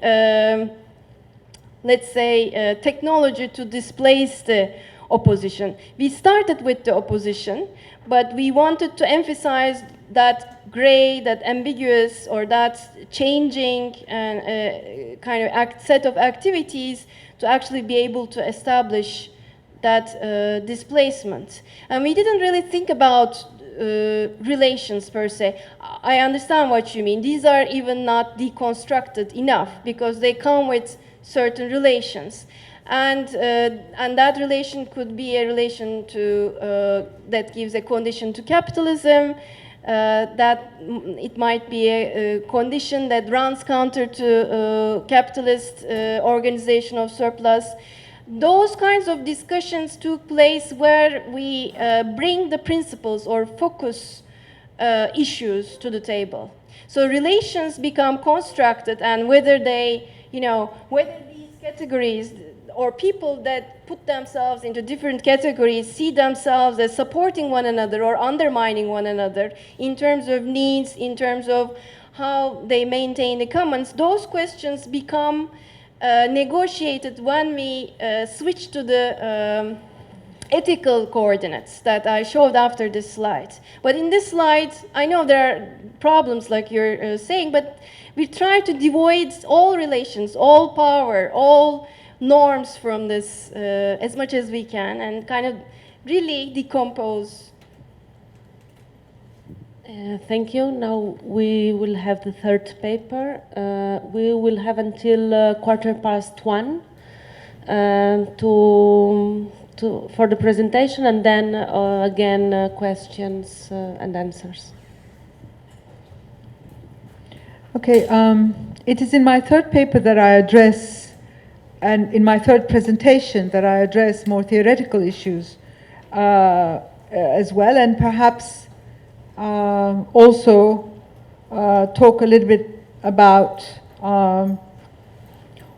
let's say, technology to displace the opposition. We started with the opposition, but we wanted to emphasize that gray, that ambiguous, or that changing and kind of set of activities to actually be able to establish that displacement. And we didn't really think about relations per se. I understand what you mean. These are even not deconstructed enough because they come with certain relations. And that relation could be a relation to, that gives a condition to capitalism, that it might be a condition that runs counter to capitalist organization of surplus. Those kinds of discussions took place where we bring the principles or focus issues to the table. So relations become constructed, and whether they, you know, whether these categories or people that put themselves into different categories see themselves as supporting one another or undermining one another in terms of needs, in terms of how they maintain the commons, those questions become negotiated when we switch to the ethical coordinates that I showed after this slide. But in this slide, I know there are problems like you're saying, but we try to devoid all relations, all power, all norms from this as much as we can, and kind of really decompose. Thank you. Now we will have the third paper. We will have until 1:15 for the presentation, and then again questions and answers. Okay, it is in my third paper that I address, and in my third presentation that I address more theoretical issues as well, and perhaps also talk a little bit about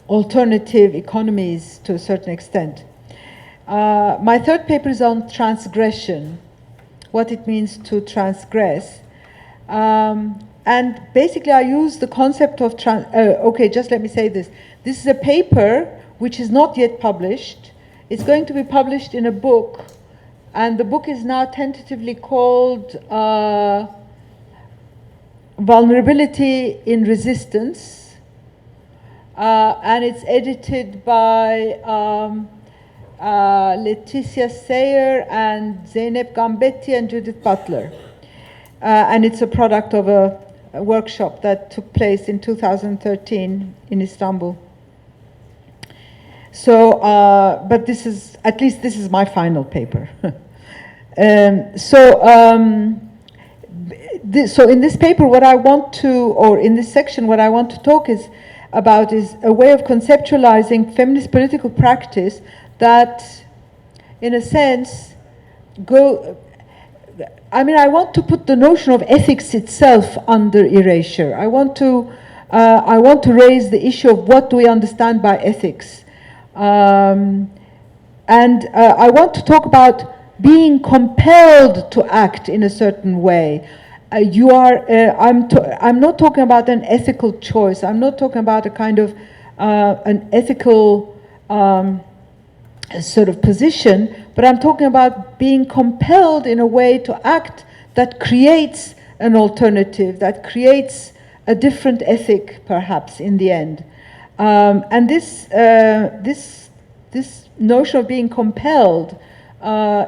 alternative economies to a certain extent. My third paper is on transgression, what it means to transgress. And basically I use the concept of, okay, just let me say this. This is a paper which is not yet published. It's going to be published in a book, and the book is now tentatively called Vulnerability in Resistance, and it's edited by Leticia Sayer and Zeynep Gambetti and Judith Butler. And it's a product of a workshop that took place in 2013 in Istanbul. So, but this is, at least this is my final paper. So in this paper, what I want to, or in this section, what I want to talk about is a way of conceptualizing feminist political practice that, in a sense, I mean, I want to put the notion of ethics itself under erasure. I want to raise the issue of what do we understand by ethics. And I want to talk about being compelled to act in a certain way. I'm not talking about an ethical choice. I'm not talking about a kind of an ethical sort of position, but I'm talking about being compelled in a way to act that creates an alternative, that creates a different ethic, perhaps, in the end. And this notion of being compelled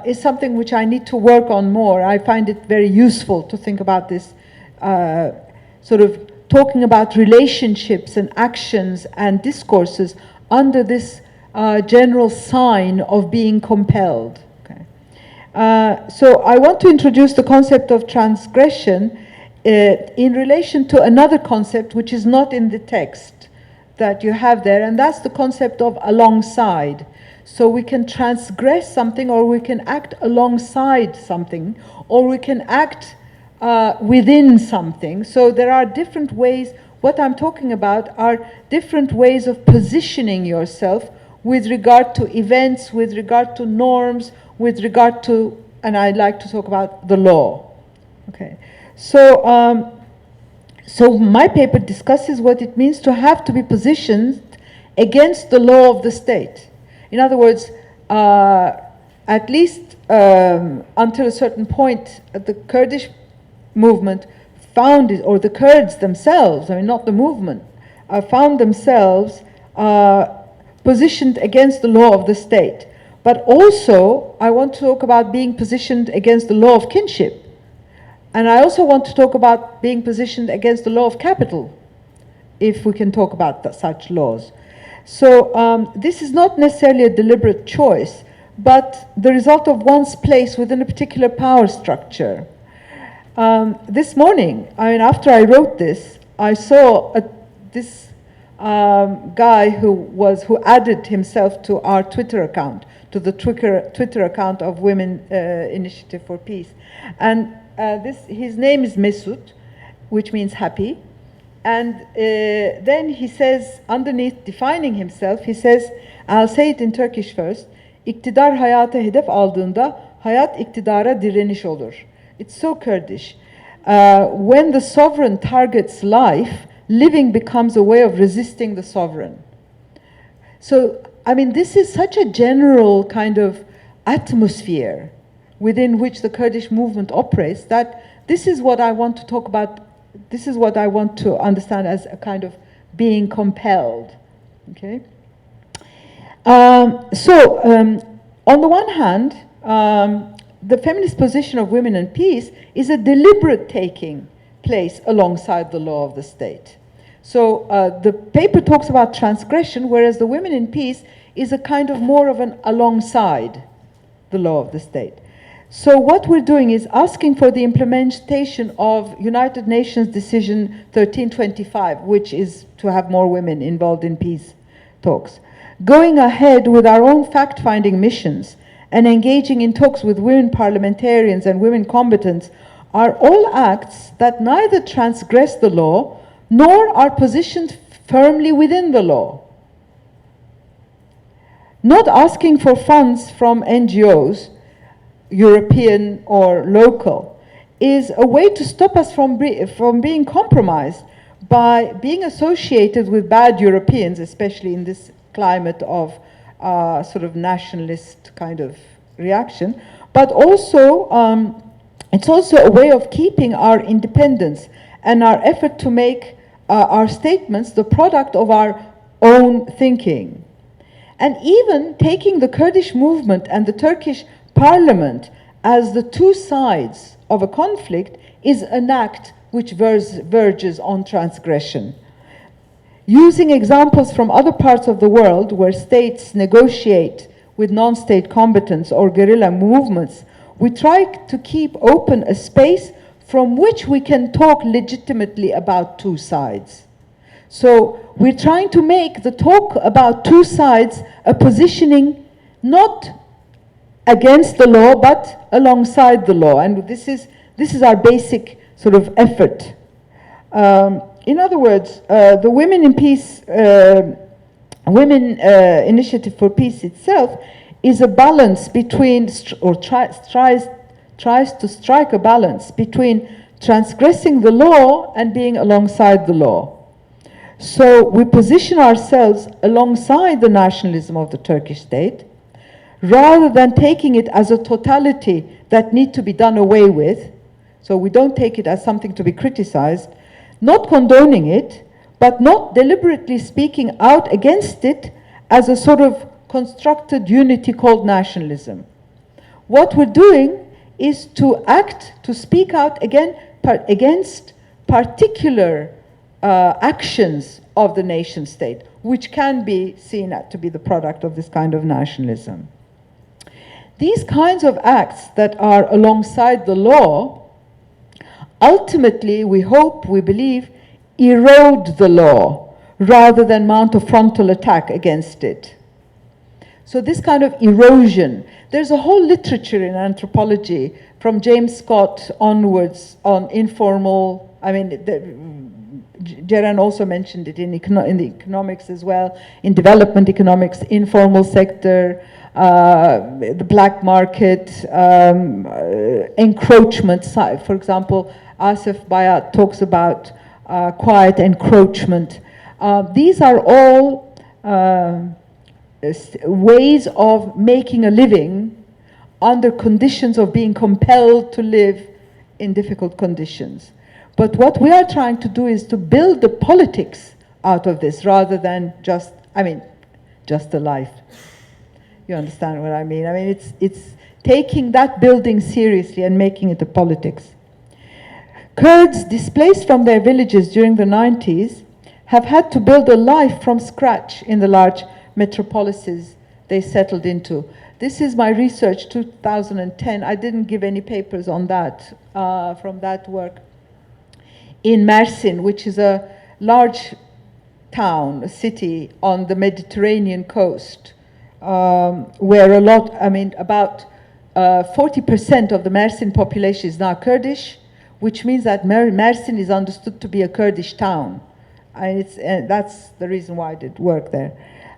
is something which I need to work on more. I find it very useful to think about this, sort of talking about relationships and actions and discourses under this general sign of being compelled. Okay. So I want to introduce the concept of transgression in relation to another concept which is not in the text that you have there, and that's the concept of alongside. So we can transgress something, or we can act alongside something, or we can act within something. So there are different ways. What I'm talking about are different ways of positioning yourself with regard to events, with regard to norms, with regard to, and I'd like to talk about the law. Okay. So, so my paper discusses what it means to have to be positioned against the law of the state. In other words, at least until a certain point, the Kurdish movement found it, or the Kurds themselves, I mean not the movement, found themselves positioned against the law of the state. But also, I want to talk about being positioned against the law of kinship. And I also want to talk about being positioned against the law of capital, if we can talk about such laws. So this is not necessarily a deliberate choice, but the result of one's place within a particular power structure. This morning, I mean, after I wrote this, I saw this guy who added himself to our Twitter account, to the Twitter account of Women Initiative for Peace. And his name is Mesut, which means happy. And then he says, underneath defining himself, he says, I'll say it in Turkish first, İktidar hayata hedef aldığında, hayat iktidara direniş olur. It's so Kurdish. When the sovereign targets life, living becomes a way of resisting the sovereign. So, I mean, this is such a general kind of atmosphere within which the Kurdish movement operates, that this is what I want to talk about, this is what I want to understand as a kind of being compelled, okay? On the one hand, the feminist position of women and peace is a deliberate taking place alongside the law of the state. So the paper talks about transgression, whereas the women in peace is a kind of more of an alongside the law of the state. So what we're doing is asking for the implementation of United Nations Decision 1325, which is to have more women involved in peace talks. Going ahead with our own fact-finding missions and engaging in talks with women parliamentarians and women combatants are all acts that neither transgress the law nor are positioned firmly within the law. Not asking for funds from NGOs, European or local, is a way to stop us from being compromised by being associated with bad Europeans, especially in this climate of sort of nationalist kind of reaction, but also it's also a way of keeping our independence and our effort to make our statements the product of our own thinking. And even taking the Kurdish movement and the Turkish parliament as the two sides of a conflict is an act which verges on transgression. Using examples from other parts of the world where states negotiate with non-state combatants or guerrilla movements, we try to keep open a space from which we can talk legitimately about two sides. So we're trying to make the talk about two sides a positioning not against the law, but alongside the law. And this is our basic sort of effort. In other words, the Women in Peace, Women Initiative for Peace itself is a balance between, or tries to strike a balance between transgressing the law and being alongside the law. So we position ourselves alongside the nationalism of the Turkish state, rather than taking it as a totality that need to be done away with. So we don't take it as something to be criticized, not condoning it, but not deliberately speaking out against it as a sort of constructed unity called nationalism. What we're doing is to act, to speak out again against particular actions of the nation state, which can be seen to be the product of this kind of nationalism. These kinds of acts that are alongside the law, ultimately, we hope, we believe, erode the law rather than mount a frontal attack against it. So this kind of erosion, there's a whole literature in anthropology from James Scott onwards on informal, I mean, Ceren also mentioned it in the economics as well, in development economics, informal sector, the black market, encroachment side. For example, Asif Bayat talks about quiet encroachment. These are all ways of making a living under conditions of being compelled to live in difficult conditions. But what we are trying to do is to build the politics out of this rather than just, just a life. You understand what I mean? I mean, it's taking that building seriously and making it a politics. Kurds displaced from their villages during the 90s have had to build a life from scratch in the large metropolises they settled into. This is my research, 2010. I didn't give any papers on that, from that work. In Mersin, which is a large town, a city on the Mediterranean coast, where about 40% of the Mersin population is now Kurdish, which means that Mersin is understood to be a Kurdish town. And that's the reason why I did work there.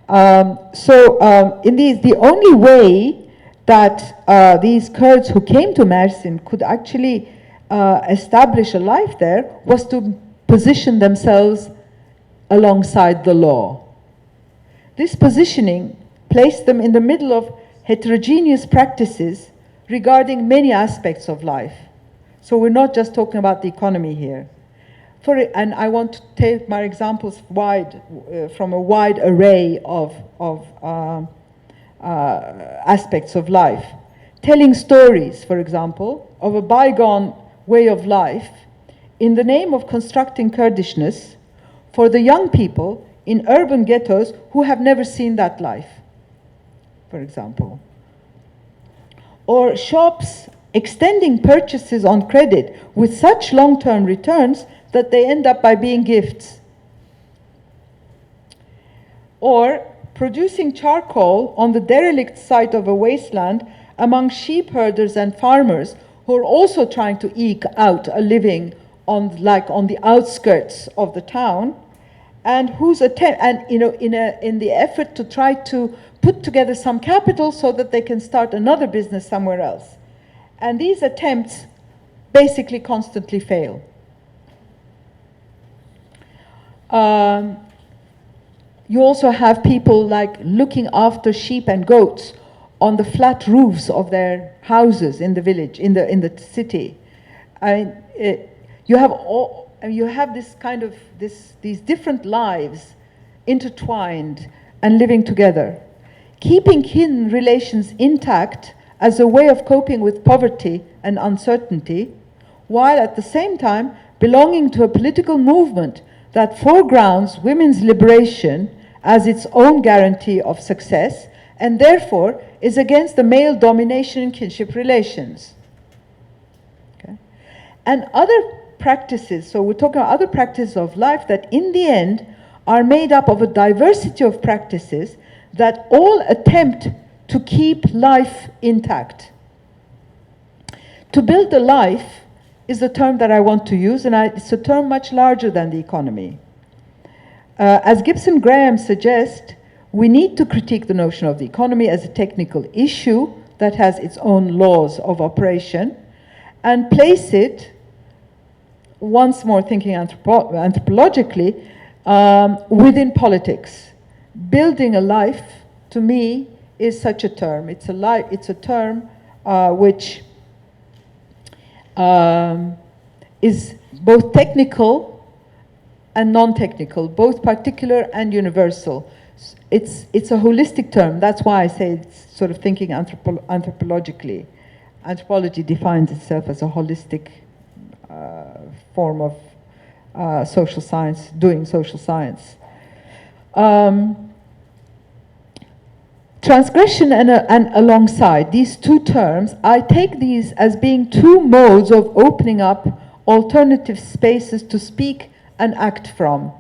The only way that these Kurds who came to Mersin could actually establish a life there was to position themselves alongside the law. This positioning placed them in the middle of heterogeneous practices regarding many aspects of life. So we're not just talking about the economy here. And I want to take my examples from a wide array of aspects of life. Telling stories, for example, of a bygone way of life in the name of constructing Kurdishness for the young people in urban ghettos who have never seen that life, for example. Or shops extending purchases on credit with such long-term returns that they end up by being gifts. Or producing charcoal on the derelict site of a wasteland among sheep herders and farmers who are also trying to eke out a living on the outskirts of the town, and whose attempt, in the effort to try to put together some capital so that they can start another business somewhere else. And these attempts basically constantly fail. You also have people looking after sheep and goats on the flat roofs of their houses in the village, in the city. You have this kind of these different lives intertwined and living together, keeping kin relations intact as a way of coping with poverty and uncertainty, while at the same time belonging to a political movement that foregrounds women's liberation as its own guarantee of success, and therefore is against the male domination in kinship relations. Okay? And other practices, so we're talking about other practices of life that in the end are made up of a diversity of practices that all attempt to keep life intact. To build a life is the term that I want to use, and it's a term much larger than the economy. As Gibson Graham suggests, we need to critique the notion of the economy as a technical issue that has its own laws of operation, and place it, once more thinking anthropologically, within politics. Building a life, to me, is such a term. It's a term which is both technical and non-technical, both particular and universal. It's a holistic term. That's why I say it's sort of thinking anthropologically. Anthropology defines itself as a holistic form of social science, doing social science. Transgression and alongside, these two terms, I take these as being two modes of opening up alternative spaces to speak and act from.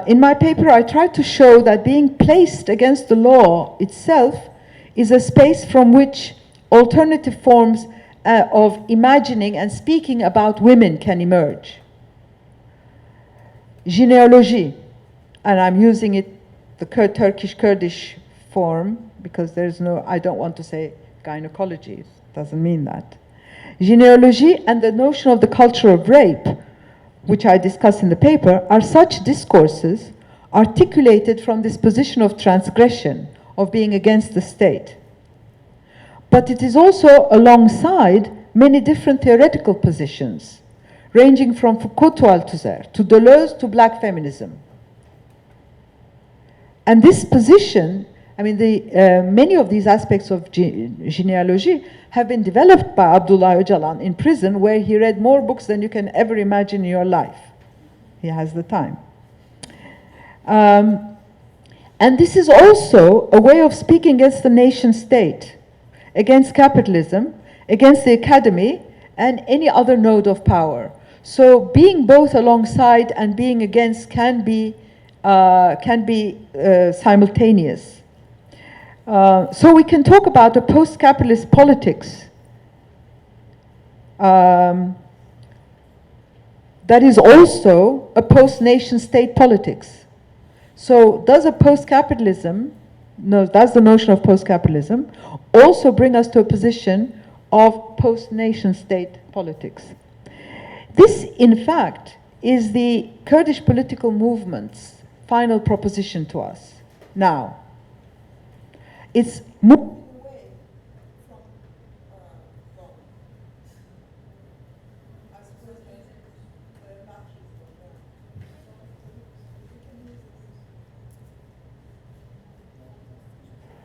In my paper, I tried to show that being placed against the law itself is a space from which alternative forms of imagining and speaking about women can emerge. Genealogy, and I'm using it, the Turkish-Kurdish form, because there's no, I don't want to say gynecology, it doesn't mean that. Genealogy and the notion of the culture of rape, which I discuss in the paper, are such discourses articulated from this position of transgression, of being against the state. But it is also alongside many different theoretical positions, ranging from Foucault to Althusser, to Deleuze to black feminism. And this position, I mean, many of these aspects of genealogy have been developed by Abdullah Öcalan in prison, where he read more books than you can ever imagine in your life. He has the time. And this is also a way of speaking against the nation state, against capitalism, against the academy, and any other node of power. So being both alongside and being against can be simultaneous. So we can talk about a post-capitalist politics that is also a post-nation state politics. So does the notion of post-capitalism also bring us to a position of post-nation state politics? This, in fact, is the Kurdish political movement's final proposition to us now. It's moving away from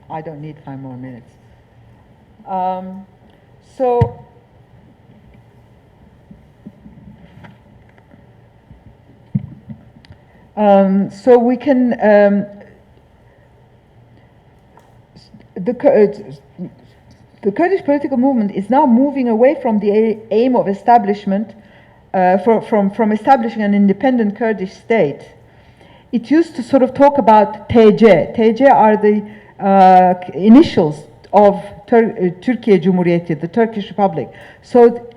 I don't need 5 more minutes. So we can, the Kurdish political movement is now moving away from the aim of establishment, from establishing an independent Kurdish state. It used to sort of talk about TC. TC are the initials of Türkiye Cumhuriyeti, the Turkish Republic. So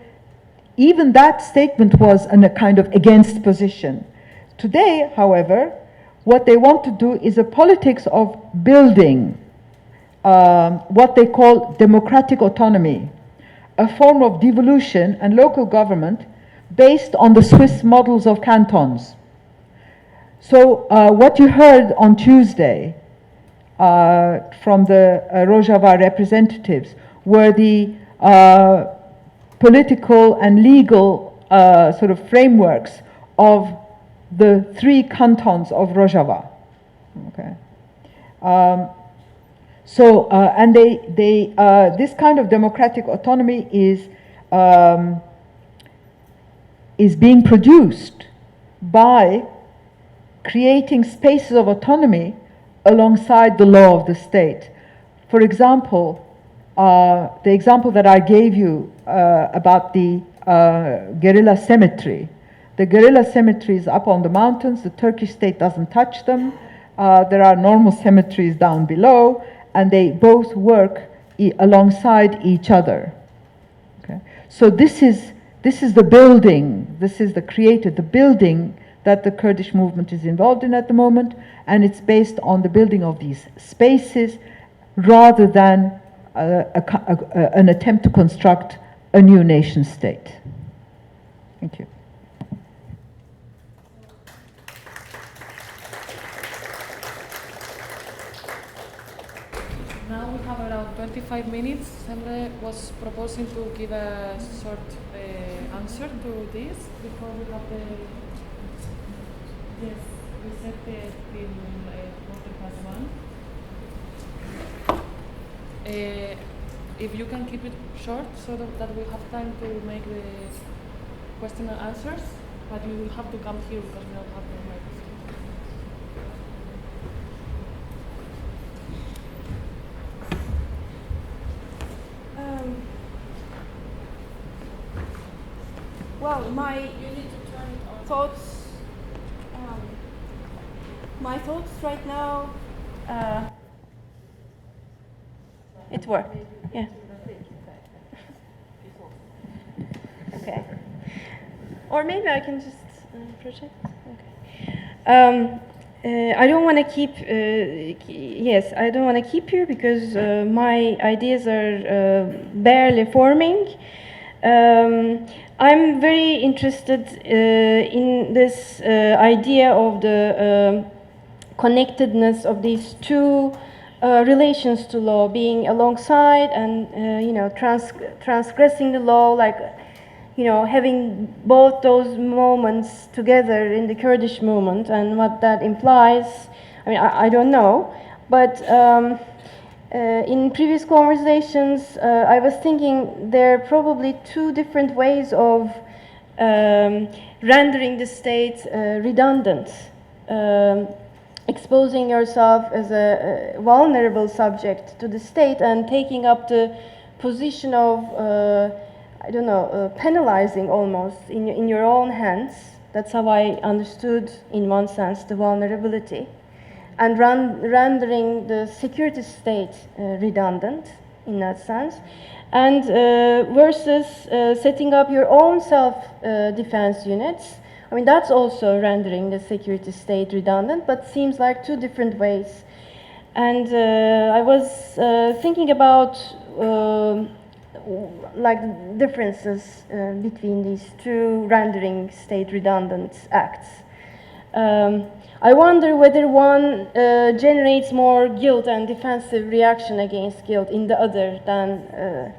even that statement was in a kind of against position. Today, however, what they want to do is a politics of building what they call democratic autonomy, a form of devolution and local government based on the Swiss models of cantons. So what you heard on Tuesday from the Rojava representatives were the political and legal sort of frameworks of the 3 cantons of Rojava. Okay. And this kind of democratic autonomy is being produced by creating spaces of autonomy alongside the law of the state. For example, the example that I gave you about the guerrilla cemetery. The guerrilla cemeteries up on the mountains, the Turkish state doesn't touch them. There are normal cemeteries down below, and they both work alongside each other. Okay? So this is the building, this is the building that the Kurdish movement is involved in at the moment, and it's based on the building of these spaces rather than an attempt to construct a new nation state. Thank you. Now we have have around 25 minutes. Ceren was proposing to give a short answer to this before we have the... Yes, we set it in quarter past 1. If you can keep it short so that we have time to make the question and answers, but you will have to come here because we don't have the mics. Well, my thoughts, my thoughts right now. It worked. Yeah. Okay. Or maybe I can just project. Okay. I don't want to keep. Yes, I don't want to keep you because my ideas are barely forming. I'm very interested in this idea of the connectedness of these two relations to law, being alongside and transgressing the law, like having both those moments together in the Kurdish movement, and what that implies. I mean, I don't know, but in previous conversations, I was thinking there are probably two different ways of rendering the state redundant. Exposing yourself as a vulnerable subject to the state and taking up the position of, penalizing almost in your own hands. That's how I understood, in one sense, the vulnerability. And rendering the security state redundant in that sense. And versus setting up your own self-defense units. I mean, that's also rendering the security state redundant, but seems like two different ways. And I was thinking about like differences between these two rendering state redundant acts. I wonder whether one generates more guilt and defensive reaction against guilt in the other than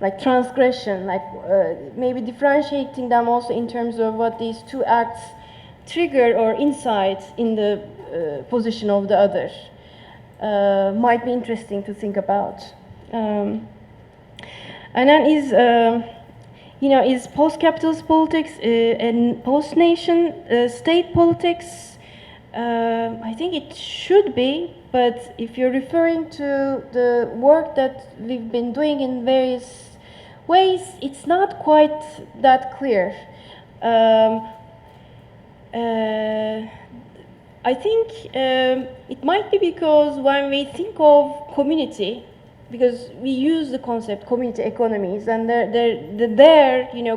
like transgression, like maybe differentiating them also in terms of what these two acts trigger or incite in the position of the other. Might be interesting to think about. And then is post-capitalist politics and post-nation state politics? I think it should be, but if you're referring to the work that we've been doing in various ways, it's not quite that clear. I think it might be because when we think of community, because we use the concept community economies, and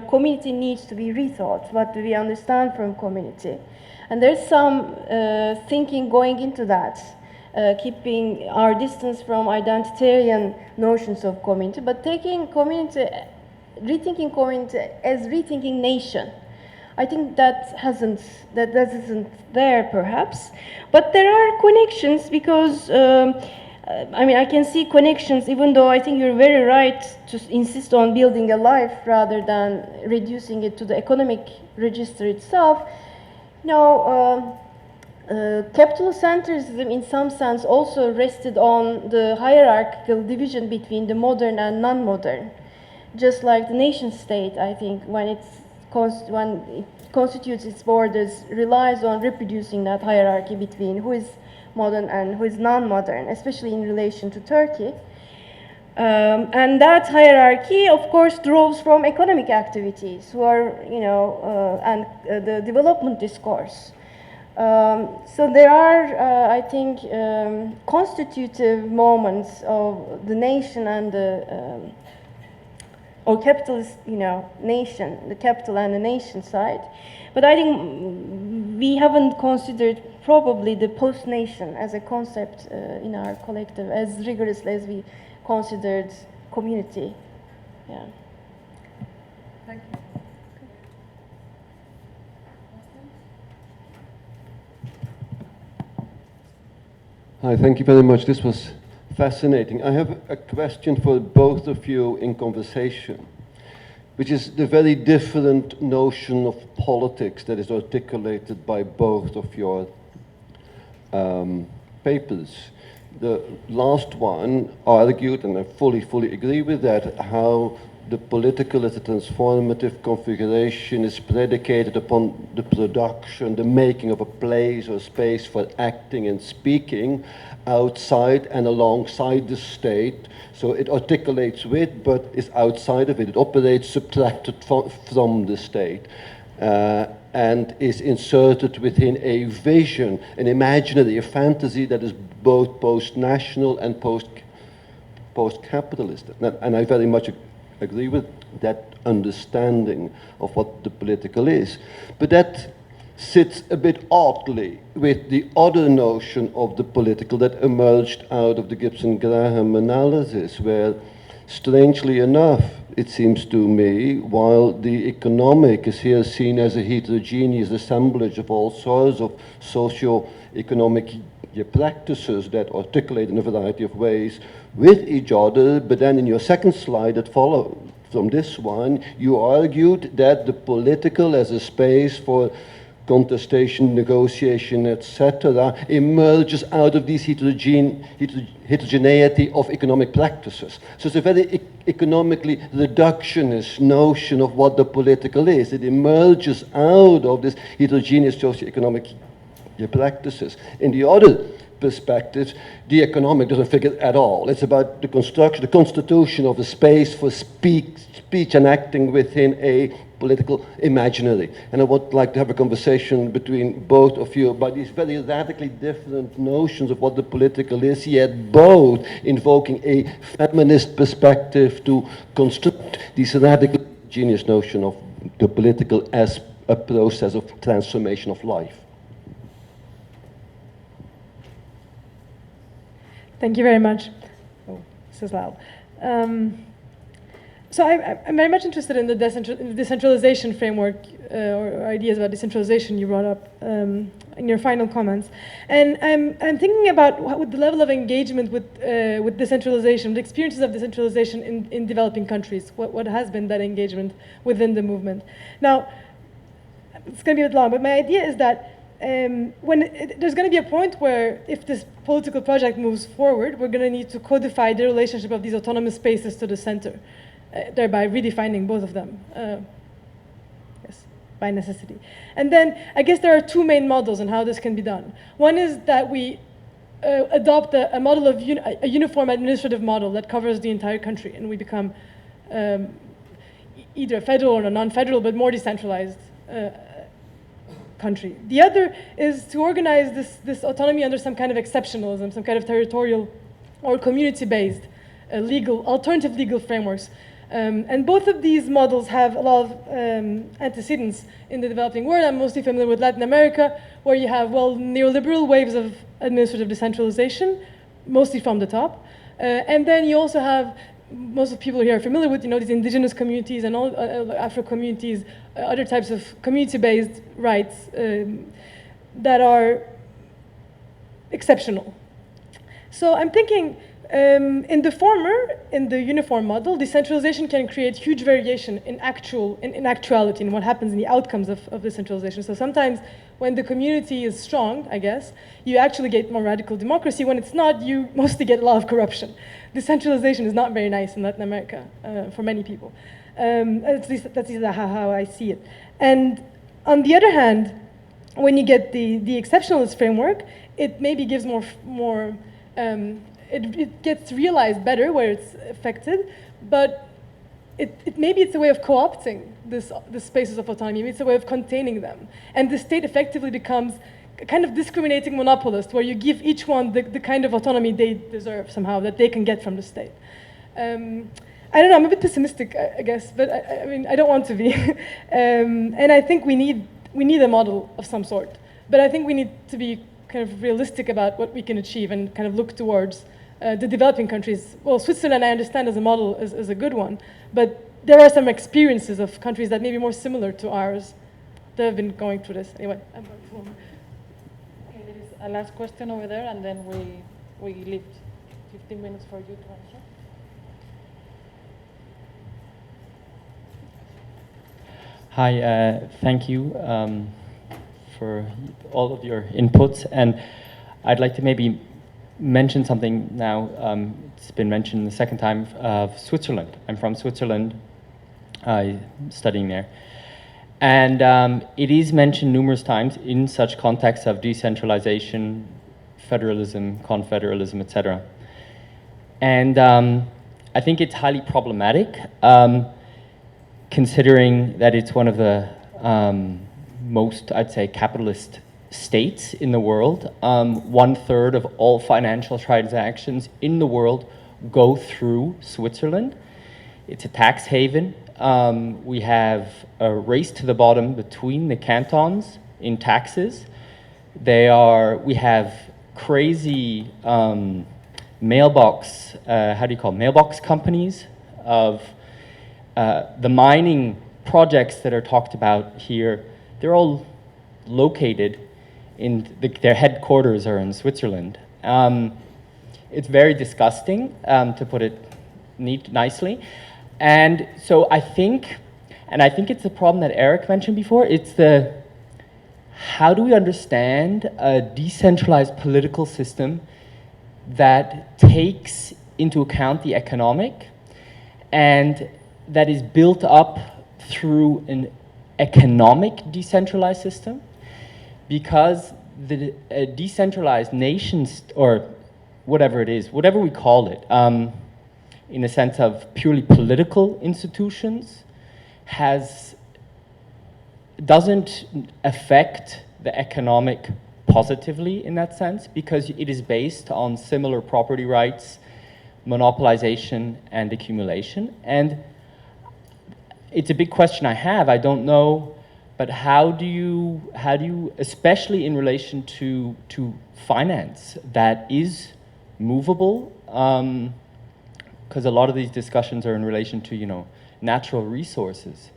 community needs to be rethought. What do we understand from community? And there's some thinking going into that, keeping our distance from identitarian notions of community, but taking community, rethinking community as rethinking nation. I think that isn't there perhaps, but there are connections because I can see connections, even though I think you're very right to insist on building a life rather than reducing it to the economic register itself. Capitalocentrism in some sense also rested on the hierarchical division between the modern and non-modern. Just like the nation state, I think, when it constitutes its borders, relies on reproducing that hierarchy between who is modern and who is non-modern, especially in relation to Turkey. And that hierarchy, of course, draws from economic activities, and the development discourse. So there are, I think, constitutive moments of the nation and the, or capitalist, nation, the capital and the nation side. But I think we haven't considered probably the post-nation as a concept in our collective as rigorously as we considered community. Yeah. Thank you. Hi, thank you very much. This was fascinating. I have a question for both of you in conversation, which is the very different notion of politics that is articulated by both of your papers. The last one argued, and I fully agree with that, how the political as a transformative configuration is predicated upon the production, the making of a place or space for acting and speaking outside and alongside the state. So it articulates with, but is outside of it. It operates subtracted from the state. And is inserted within a vision, an imaginary, a fantasy that is both post-national and post-capitalist. And I very much agree with that understanding of what the political is. But that sits a bit oddly with the other notion of the political that emerged out of the Gibson-Graham analysis, where, strangely enough, it seems to me, while the economic is here seen as a heterogeneous assemblage of all sorts of socio-economic practices that articulate in a variety of ways with each other, but then in your second slide that followed from this one, you argued that the political as a space for contestation, negotiation, etc., emerges out of this heterogeneity of economic practices. So it's a very economically reductionist notion of what the political is. It emerges out of this heterogeneous socio-economic practices. In the other perspectives, the economic doesn't figure at all. It's about the construction, the constitution of a space for speech and acting within a political imaginary. And I would like to have a conversation between both of you about these very radically different notions of what the political is, yet both invoking a feminist perspective to construct this radical genius notion of the political as a process of transformation of life. Thank you very much. Oh, this is loud. So I'm very much interested in the decentralization framework or ideas about decentralization you brought up in your final comments. And I'm thinking about what the level of engagement with decentralization, the experiences of decentralization in developing countries, what has been that engagement within the movement. Now, it's going to be a bit long, but my idea is that there's going to be a point where if this political project moves forward, we're going to need to codify the relationship of these autonomous spaces to the center, thereby redefining both of them, yes, by necessity. And then I guess there are two main models on how this can be done. One is that we adopt a model of a uniform administrative model that covers the entire country, and we become either federal or non-federal, but more decentralized country. The other is to organize this autonomy under some kind of exceptionalism, some kind of territorial or community-based alternative legal frameworks. And both of these models have a lot of antecedents in the developing world. I'm mostly familiar with Latin America, where you have, well, neoliberal waves of administrative decentralization, mostly from the top. And then you also have, most of the people here are familiar with, these indigenous communities and all Afro communities, other types of community-based rights that are exceptional. So I'm thinking, in the former, in the uniform model, decentralization can create huge variation in actuality, in what happens in the outcomes of decentralization. So sometimes when the community is strong, I guess, you actually get more radical democracy. When it's not, you mostly get a lot of corruption. Decentralization is not very nice in Latin America for many people. At least that's how I see it. And on the other hand, when you get the exceptionalist framework, it maybe gives more it gets realized better where it's affected, but maybe it's a way of co-opting this spaces of autonomy. Maybe it's a way of containing them. And the state effectively becomes a kind of discriminating monopolist, where you give each one the kind of autonomy they deserve somehow, that they can get from the state. I don't know, I'm a bit pessimistic, I guess, but I mean, I don't want to be. And I think we need a model of some sort. But I think we need to be kind of realistic about what we can achieve and kind of look towards the developing countries. Well, Switzerland, I understand as a model is a good one, but there are some experiences of countries that may be more similar to ours that have been going through this. Anyway, I'm going to Okay, there is a last question over there, and then we leave 15 minutes for you to answer. Hi, thank you for all of your inputs, and I'd like to maybe mention something now. It's been mentioned the second time of Switzerland. I'm from Switzerland, studying there. And it is mentioned numerous times in such contexts of decentralization, federalism, confederalism, etc. And I think it's highly problematic, considering that it's one of the most, I'd say, capitalist states in the world. 1/3 of all financial transactions in the world go through Switzerland. It's a tax haven. We have a race to the bottom between the cantons in taxes. We have crazy mailbox, mailbox companies of the mining projects that are talked about here. They're all located in, their headquarters are in Switzerland. It's very disgusting, to put it nicely. And so I think it's the problem that Eric mentioned before. It's how do we understand a decentralized political system that takes into account the economic and that is built up through an economic decentralized system? Because the decentralized nations, or whatever it is, whatever we call it, in a sense of purely political institutions, doesn't affect the economic positively in that sense, because it is based on similar property rights, monopolization, and accumulation. And it's a big question I have. I don't know, but how do you, especially in relation to finance that is movable, because a lot of these discussions are in relation to, natural resources.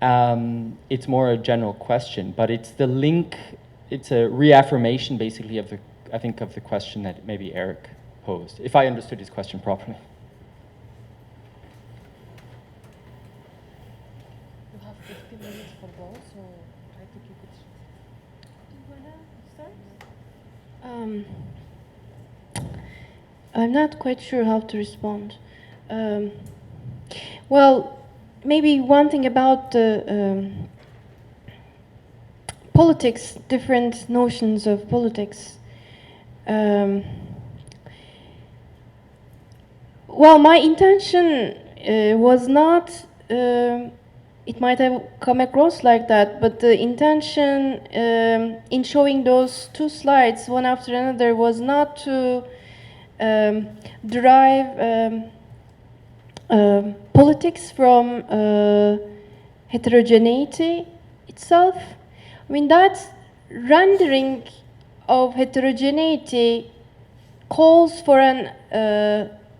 It's more a general question, but it's the link, it's a reaffirmation basically of the question that maybe Eric posed, if I understood his question properly. You have 15 minutes for both, so I think you could. Do you wanna start? I'm not quite sure how to respond. Well, maybe one thing about politics, different notions of politics. Well, my intention was not, it might have come across like that, but the intention in showing those two slides, one after another, was not to derive politics from heterogeneity itself. I mean, that rendering of heterogeneity calls for an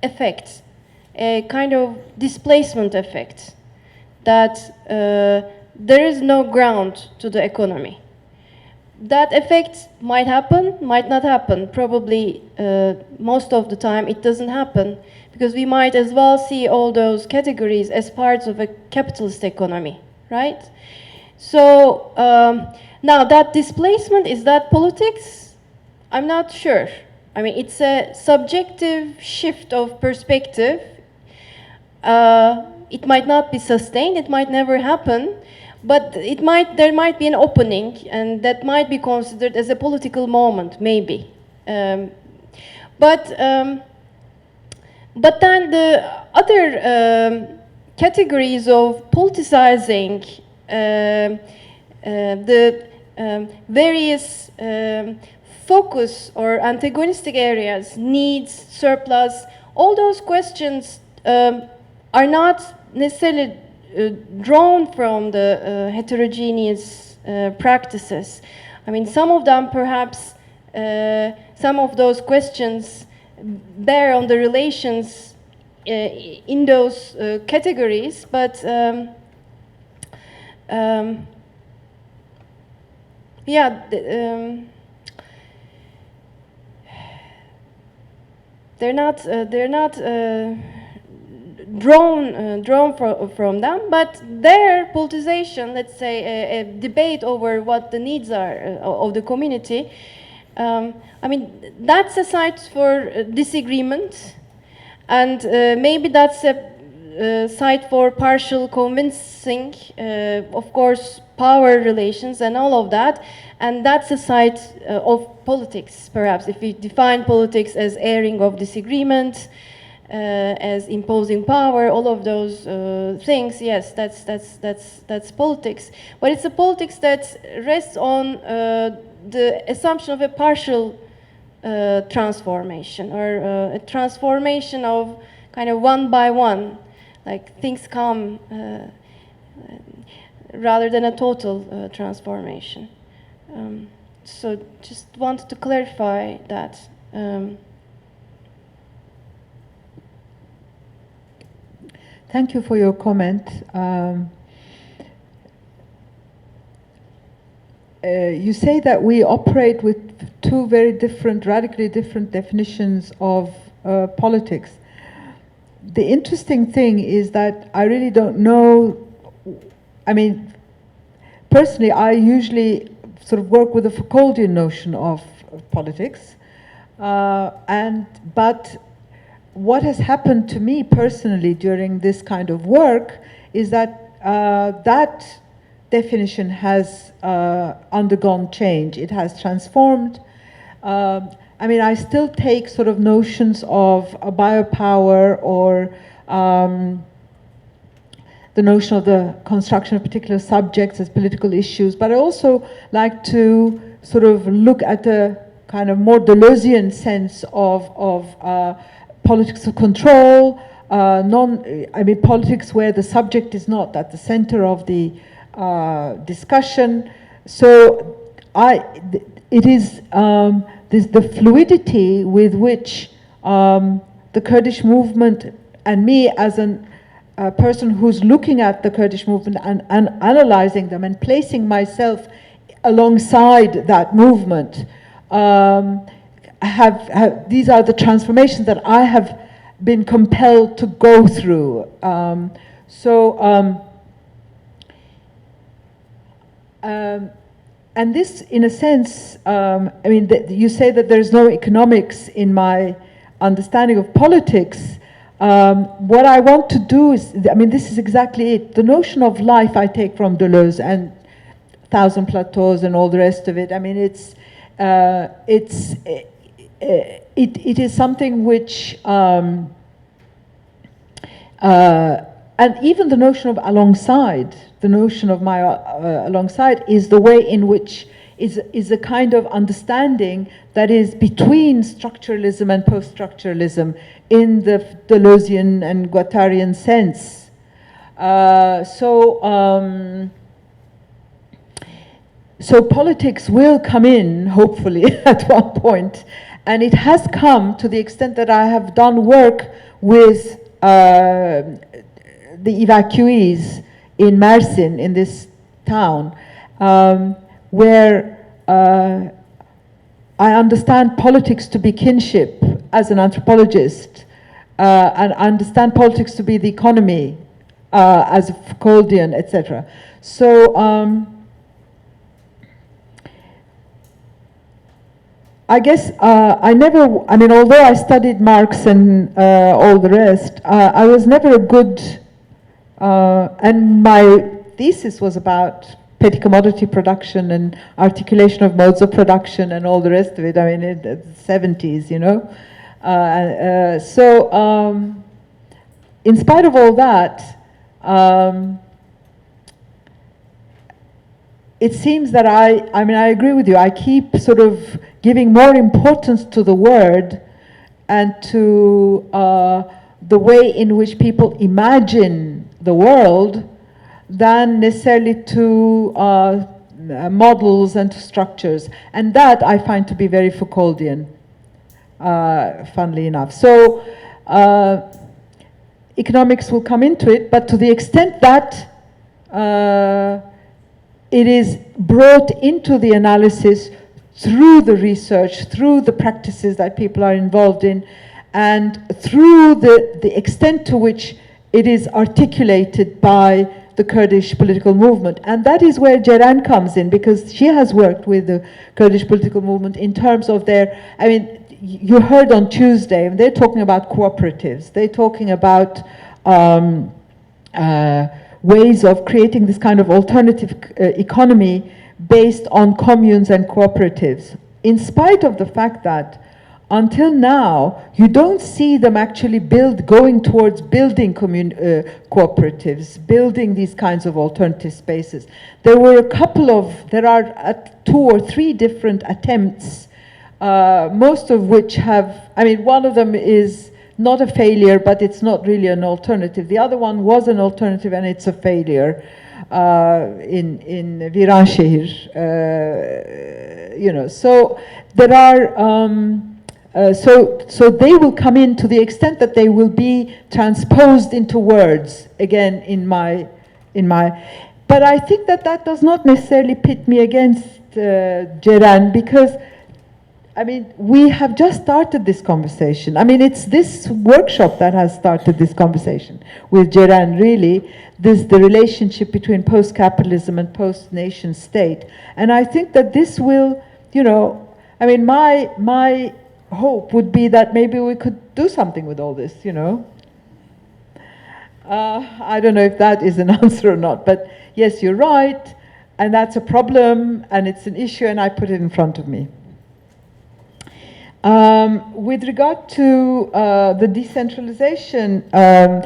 effect, a kind of displacement effect, that there is no ground to the economy. That effect might happen, might not happen. Probably most of the time it doesn't happen, because we might as well see all those categories as parts of a capitalist economy, right? So now that displacement, is that politics? I'm not sure. I mean, it's a subjective shift of perspective. It might not be sustained, it might never happen, but there might be an opening, and that might be considered as a political moment, maybe. But then the other categories of politicizing the various focus or antagonistic areas, needs, surplus, all those questions are not necessarily drawn from the heterogeneous practices. I mean, some of them perhaps, some of those questions bear on the relations in those categories, but yeah, they're not drawn from them, but their politicization, let's say a debate over what the needs are of the community, I mean, that's a site for disagreement, and maybe that's a site for partial convincing, of course, power relations and all of that, and that's a site of politics, perhaps, if we define politics as airing of disagreement, as imposing power, all of those things. Yes, that's politics. But it's a politics that rests on the assumption of a partial transformation, or a transformation of kind of one by one, like things come, rather than a total transformation. So just wanted to clarify that. Thank you for your comment. You say that we operate with two very different, radically different definitions of politics. The interesting thing is that I really don't know, I mean, personally, I usually sort of work with a Foucauldian notion of politics, but what has happened to me personally during this kind of work is that that definition has undergone change. It has transformed. I mean, I still take sort of notions of a biopower, or the notion of the construction of particular subjects as political issues, but I also like to sort of look at a kind of more Deleuzian sense of politics of control, politics where the subject is not at the center of the discussion. So it is the fluidity with which the Kurdish movement, and me as a person who's looking at the Kurdish movement and analyzing them and placing myself alongside that movement, these are the transformations that I have been compelled to go through. And this, in a sense, I mean, you say that there's no economics in my understanding of politics. What I want to do is, I mean, this is exactly it. The notion of life I take from Deleuze and Thousand Plateaus and all the rest of it. I mean, it is something which, and even the notion of alongside, the notion of my alongside is the way in which is a kind of understanding that is between structuralism and post-structuralism in the Deleuzian and Guattarian sense. So politics will come in, hopefully, at one point, and it has come to the extent that I have done work with the evacuees in Mersin, in this town, where I understand politics to be kinship as an anthropologist, and I understand politics to be the economy as a Foucauldian, etc. So I guess I mean, although I studied Marx and all the rest, I was never a good, and my thesis was about petty commodity production and articulation of modes of production and all the rest of it. I mean, in the 70s, you know. In spite of all that, it seems that I mean, I agree with you. I keep sort of giving more importance to the word and to the way in which people imagine the world than necessarily to models and to structures. And that I find to be very Foucauldian, funnily enough. So economics will come into it, but to the extent that it is brought into the analysis through the research, through the practices that people are involved in, and through the extent to which it is articulated by the Kurdish political movement. And that is where Ceren comes in, because she has worked with the Kurdish political movement in terms of their, I mean, you heard on Tuesday, they're talking about cooperatives, they're talking about ways of creating this kind of alternative economy based on communes and cooperatives, in spite of the fact that until now, you don't see them actually going towards building cooperatives, building these kinds of alternative spaces. There are 2 or 3 different attempts, most of which have, I mean, one of them is not a failure, but it's not really an alternative. The other one was an alternative and it's a failure in Viranşehir. So there are, so they will come in to the extent that they will be transposed into words, again, but I think that does not necessarily pit me against Ceren, because I mean, we have just started this conversation. I mean, it's this workshop that has started this conversation with Ceren, really, the relationship between post-capitalism and post-nation state. And I think that this will, I mean, my hope would be that maybe we could do something with all this, I don't know if that is an answer or not, but yes, you're right, and that's a problem, and it's an issue, and I put it in front of me. With regard to the decentralization, and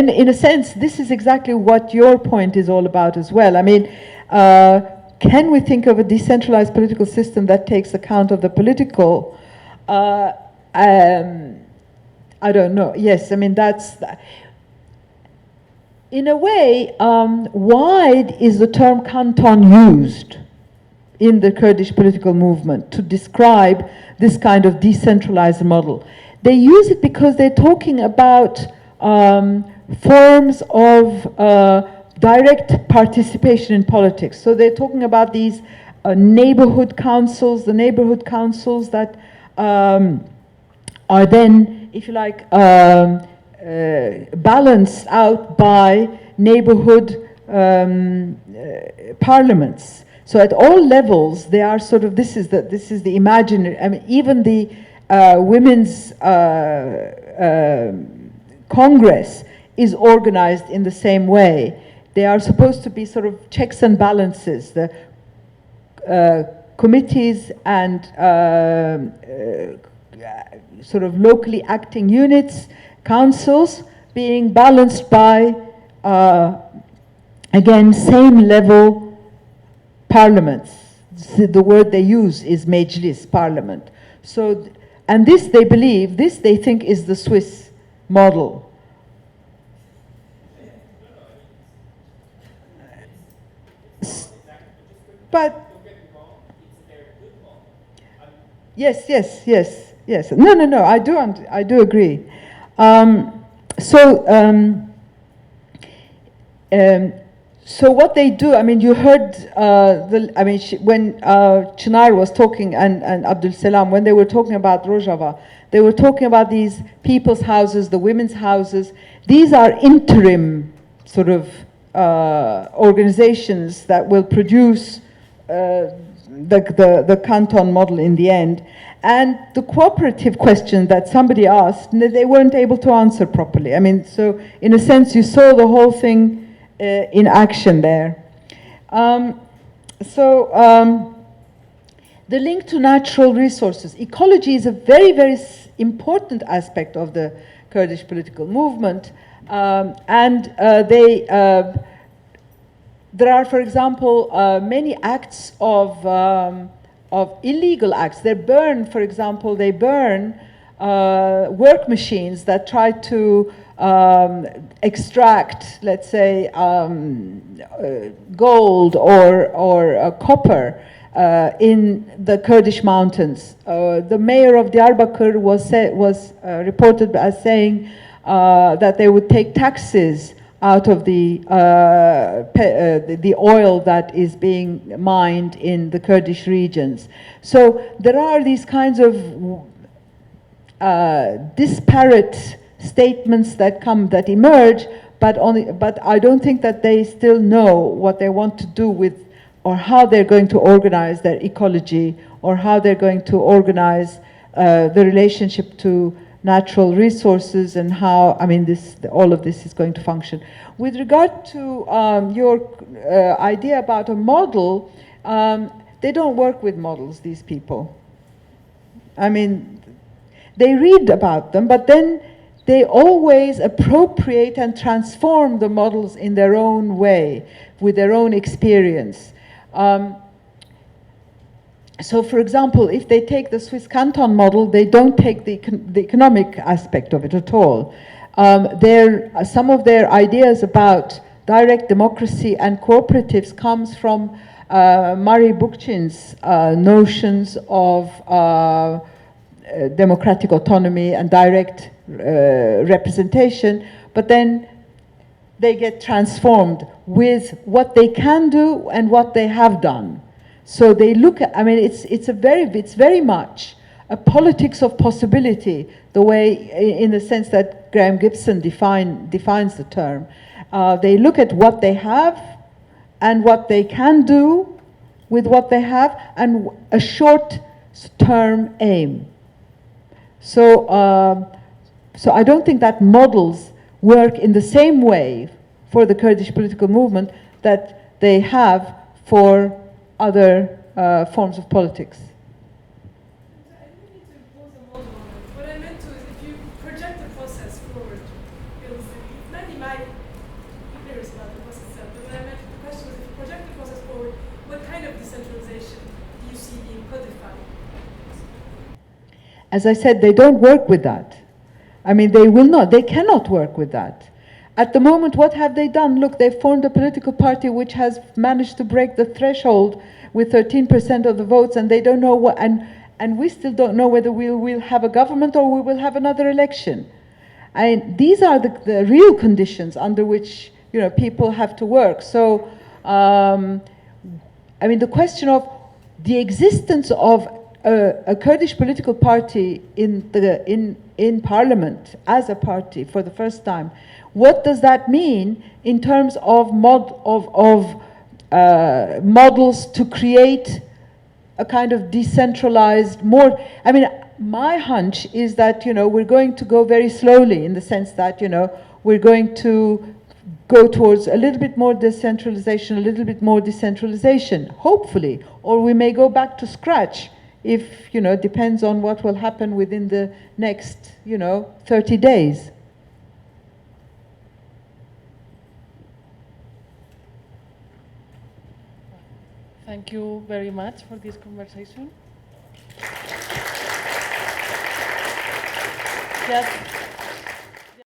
in a sense, this is exactly what your point is all about as well. I mean, can we think of a decentralized political system that takes account of the political? I don't know. Yes, I mean, that's... In a way, why is the term canton used in the Kurdish political movement to describe this kind of decentralized model? They use it because they're talking about forms of direct participation in politics. So they're talking about these neighborhood councils, the neighborhood councils that are then, if you like, balanced out by neighborhood parliaments. So at all levels, they are sort of, this is the imaginary, I mean, even the Women's Congress is organized in the same way. They are supposed to be sort of checks and balances. The committees and sort of locally acting units, councils, being balanced by, again, same level parliaments. The word they use is meclis, parliament. So, and this they believe, this they think is the Swiss model. But yes. No. I do agree. So what they do, I mean, you heard, when Çınar was talking and Abdülselam, when they were talking about Rojava, they were talking about these people's houses, the women's houses. These are interim sort of organizations that will produce the canton model in the end. And the cooperative question that somebody asked, they weren't able to answer properly. I mean, so in a sense, you saw the whole thing in action there. The link to natural resources. Ecology is a very, very important aspect of the Kurdish political movement. There are, for example, many acts of illegal acts. They burn, for example, work machines that try to extract, let's say, gold or copper in the Kurdish mountains. The mayor of Diyarbakir was reported as saying that they would take taxes out of the oil that is being mined in the Kurdish regions. So there are these kinds of disparate statements that emerge, but I don't think that they still know what they want to do with, or how they're going to organize their ecology, or how they're going to organize the relationship to natural resources, and how, I mean, all of this is going to function. With regard to your idea about a model, they don't work with models, these people. I mean, they read about them, but then they always appropriate and transform the models in their own way, with their own experience. So, for example, if they take the Swiss canton model, they don't take the economic aspect of it at all. Some of their ideas about direct democracy and cooperatives comes from Murray Bookchin's notions of democratic autonomy and direct representation, but then they get transformed with what they can do and what they have done. So they look at, I mean, it's very much a politics of possibility, the way, in the sense that Graham Gibson defines the term. They look at what they have and what they can do with what they have, and a short-term aim. So I don't think that models work in the same way for the Kurdish political movement that they have for other forms of politics. I didn't need to impose a model on it. What I meant to is, if you project the process forward, it's maybe my ignorance about the process itself, but what I meant, the question was, if you project the process forward, what kind of decentralization do you see being codified? As I said, they don't work with that. I mean, they cannot work with that. At the moment, what have they done? Look, they've formed a political party which has managed to break the threshold with 13% of the votes, and they don't know what, and we still don't know whether we'll have a government or we will have another election. And these are the real conditions under which, you know, people have to work. So, I mean, the question of the existence of a Kurdish political party in parliament as a party for the first time, what does that mean in terms of models to create a kind of decentralized, more, I mean, my hunch is that, you know, we're going to go very slowly, in the sense that, you know, we're going to go towards a little bit more decentralization, hopefully, or we may go back to scratch, if, you know, depends on what will happen within the next, you know, 30 days. Thank you very much for this conversation. Yes.